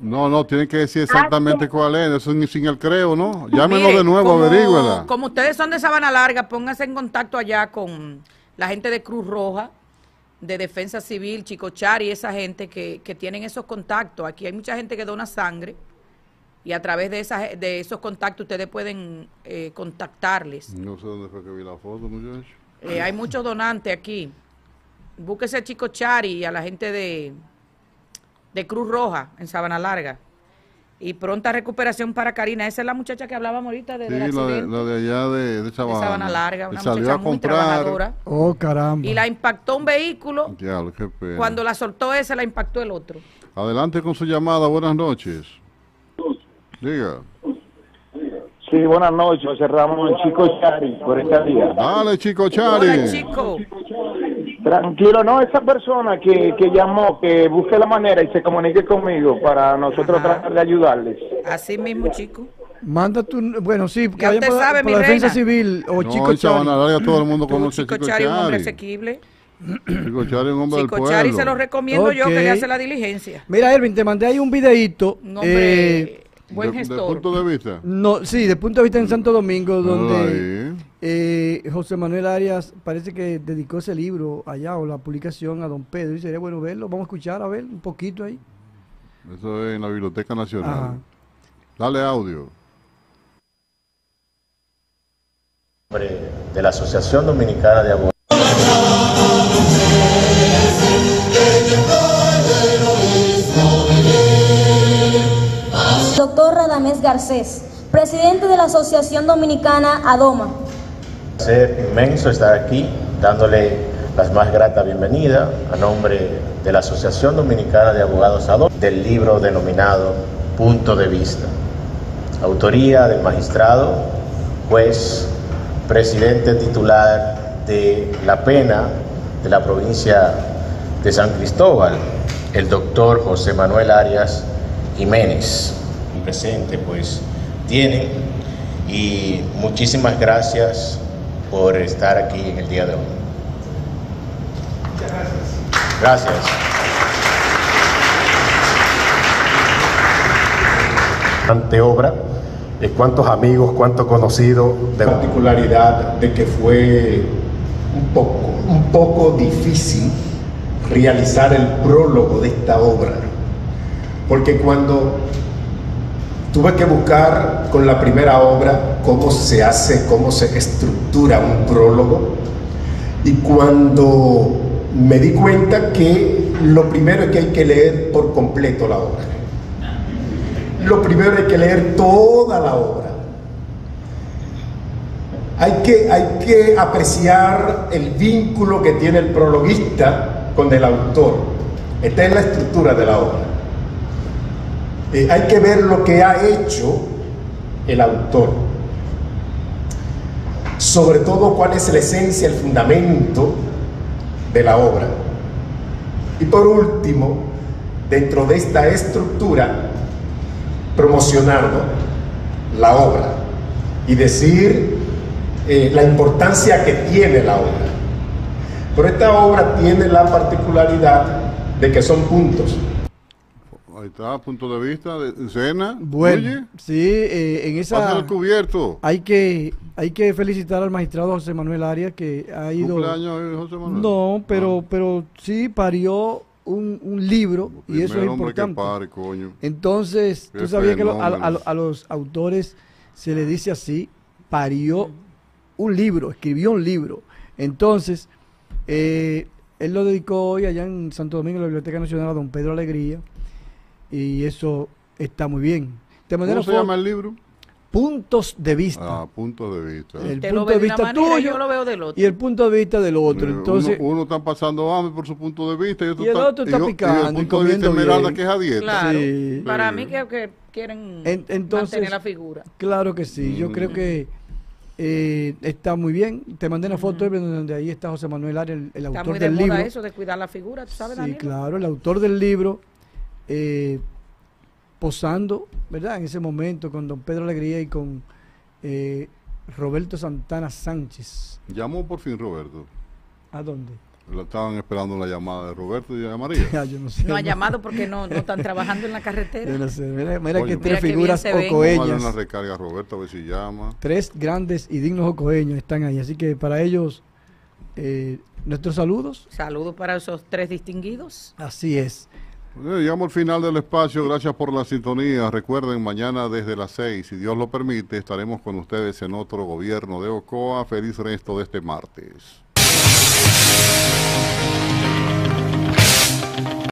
No, tiene que decir exactamente cuál es. Eso sin el creo, ¿no? Llámenos Mire, de nuevo, averígüela. como ustedes son de Sabana Larga, pónganse en contacto allá con la gente de Cruz Roja, de Defensa Civil, Chicochari, esa gente que tienen esos contactos. Aquí hay mucha gente que dona sangre y a través de esos contactos ustedes pueden contactarles. No sé dónde fue que vi la foto, muchacho. Hay muchos donantes aquí. Búsquese a Chicochari y a la gente de Cruz Roja en Sabana Larga. Y pronta recuperación para Karina. Esa es la muchacha que hablábamos ahorita Sí, del accidente. la de allá de Sabana. Sabana Larga, una Y salió muchacha a muy comprar. trabajadora. Oh, caramba. Y la impactó un vehículo. Diablo, qué pena. Cuando la soltó esa, la impactó el otro. Adelante con su llamada. Buenas noches. Diga. Sí, buenas noches, cerramos el Chico Chari por esta día. Dale, Chico Chari. Hola, chico. Tranquilo, no, esa persona que llamó, que busque la manera y se comunique conmigo para nosotros tratar de ayudarles. Así mismo, chico. Manda tu... Bueno, sí, que Ya vayan usted por, sabe, por mi la Defensa reina. Civil o No, Chico en Sabana Chari. Larga todo el mundo Tú, conoce a Chico Chico Chari, un hombre Chari. asequible. Chico Chari es un hombre del Chico pueblo. Chari se lo recomiendo yo, que Ok. le hace la diligencia. Mira, Erwin, te mandé ahí un videito. Un hombre buen de gestor. punto de vista. No, sí, de punto de vista en Santo Domingo, donde Ahí. José Manuel Arias parece que dedicó ese libro allá o la publicación a don Pedro y sería bueno verlo. Vamos a escuchar, a ver, un poquito ahí. Eso es en la Biblioteca Nacional. Ajá. Dale audio. De la Asociación Dominicana de Abogados. Doctor Radamés Garcés, presidente de la Asociación Dominicana ADOMA. Es un placer inmenso estar aquí dándole las más gratas bienvenidas a nombre de la Asociación Dominicana de Abogados ADOMA del libro denominado Punto de Vista. Autoría del magistrado, juez, presidente titular de la pena de la provincia de San Cristóbal, el doctor José Manuel Arias Jiménez. Presente pues tienen, y muchísimas gracias por estar aquí en el día de hoy. Muchas gracias. Gracias. Ante obra, cuántos amigos, cuántos conocidos, de particularidad de que fue un poco difícil realizar el prólogo de esta obra, porque cuando tuve que buscar con la primera obra cómo se hace, cómo se estructura un prólogo, y cuando me di cuenta que lo primero es que hay que leer por completo la obra. Lo primero hay que leer toda la obra. Hay que apreciar el vínculo que tiene el prologuista con el autor. Esta es la estructura de la obra. Hay que ver lo que ha hecho el autor. Sobre todo cuál es la esencia, el fundamento de la obra. Y por último, dentro de esta estructura, promocionar la obra y decir la importancia que tiene la obra. Pero esta obra tiene la particularidad de que son puntos. Ahí está, punto de vista de Sena. Bueno, Oye, sí, en esa pasa el cubierto. hay que felicitar al magistrado José Manuel Arias, que ha ido. ¿Cumpleaños José Manuel? No, pero sí parió un libro, y eso es importante. Que pare, coño. Entonces, Qué tú sabías que fenómeno. a los autores se le dice así: parió un libro, escribió un libro. Entonces, él lo dedicó hoy allá en Santo Domingo, en la Biblioteca Nacional, a don Pedro Alegría, y eso está muy bien. ¿Cómo se llama el libro? Puntos de vista. Ah, puntos de vista. El Te punto lo ve de de una vista manera, tuyo yo lo veo del otro. y el punto de vista del otro. Entonces, uno está pasando hambre por su punto de vista y, y el otro está y picando el y punto de vista comiendo de Esmeralda, bien. que es a dieta. Claro, Sí. para mí que quieren entonces, mantener la figura. Claro que sí, yo creo que está muy bien. Te mandé una foto donde ahí está José Manuel Arias, el Está autor muy de del moda libro. eso de cuidar la figura, ¿tú sabes, Sí, Daniel? claro, el autor del libro, posando, ¿verdad? En ese momento con don Pedro Alegría y con Roberto Santana Sánchez. Llamó por fin Roberto. ¿A dónde? La estaban esperando la llamada de Roberto y de María. Yo no sé. No ha llamado porque no están trabajando en la carretera. Yo no sé. Mira Oye, que tres bien figuras se ven. Vamos a darle ocoeñas. una recarga a Roberto a ver si llama. Tres grandes y dignos ocoeños están ahí. Así que para ellos, nuestros saludos. Saludos para esos tres distinguidos. Así es. Llegamos al final del espacio, gracias por la sintonía. Recuerden, mañana desde las 6, si Dios lo permite, estaremos con ustedes en otro gobierno de Ocoa. Feliz resto de este martes.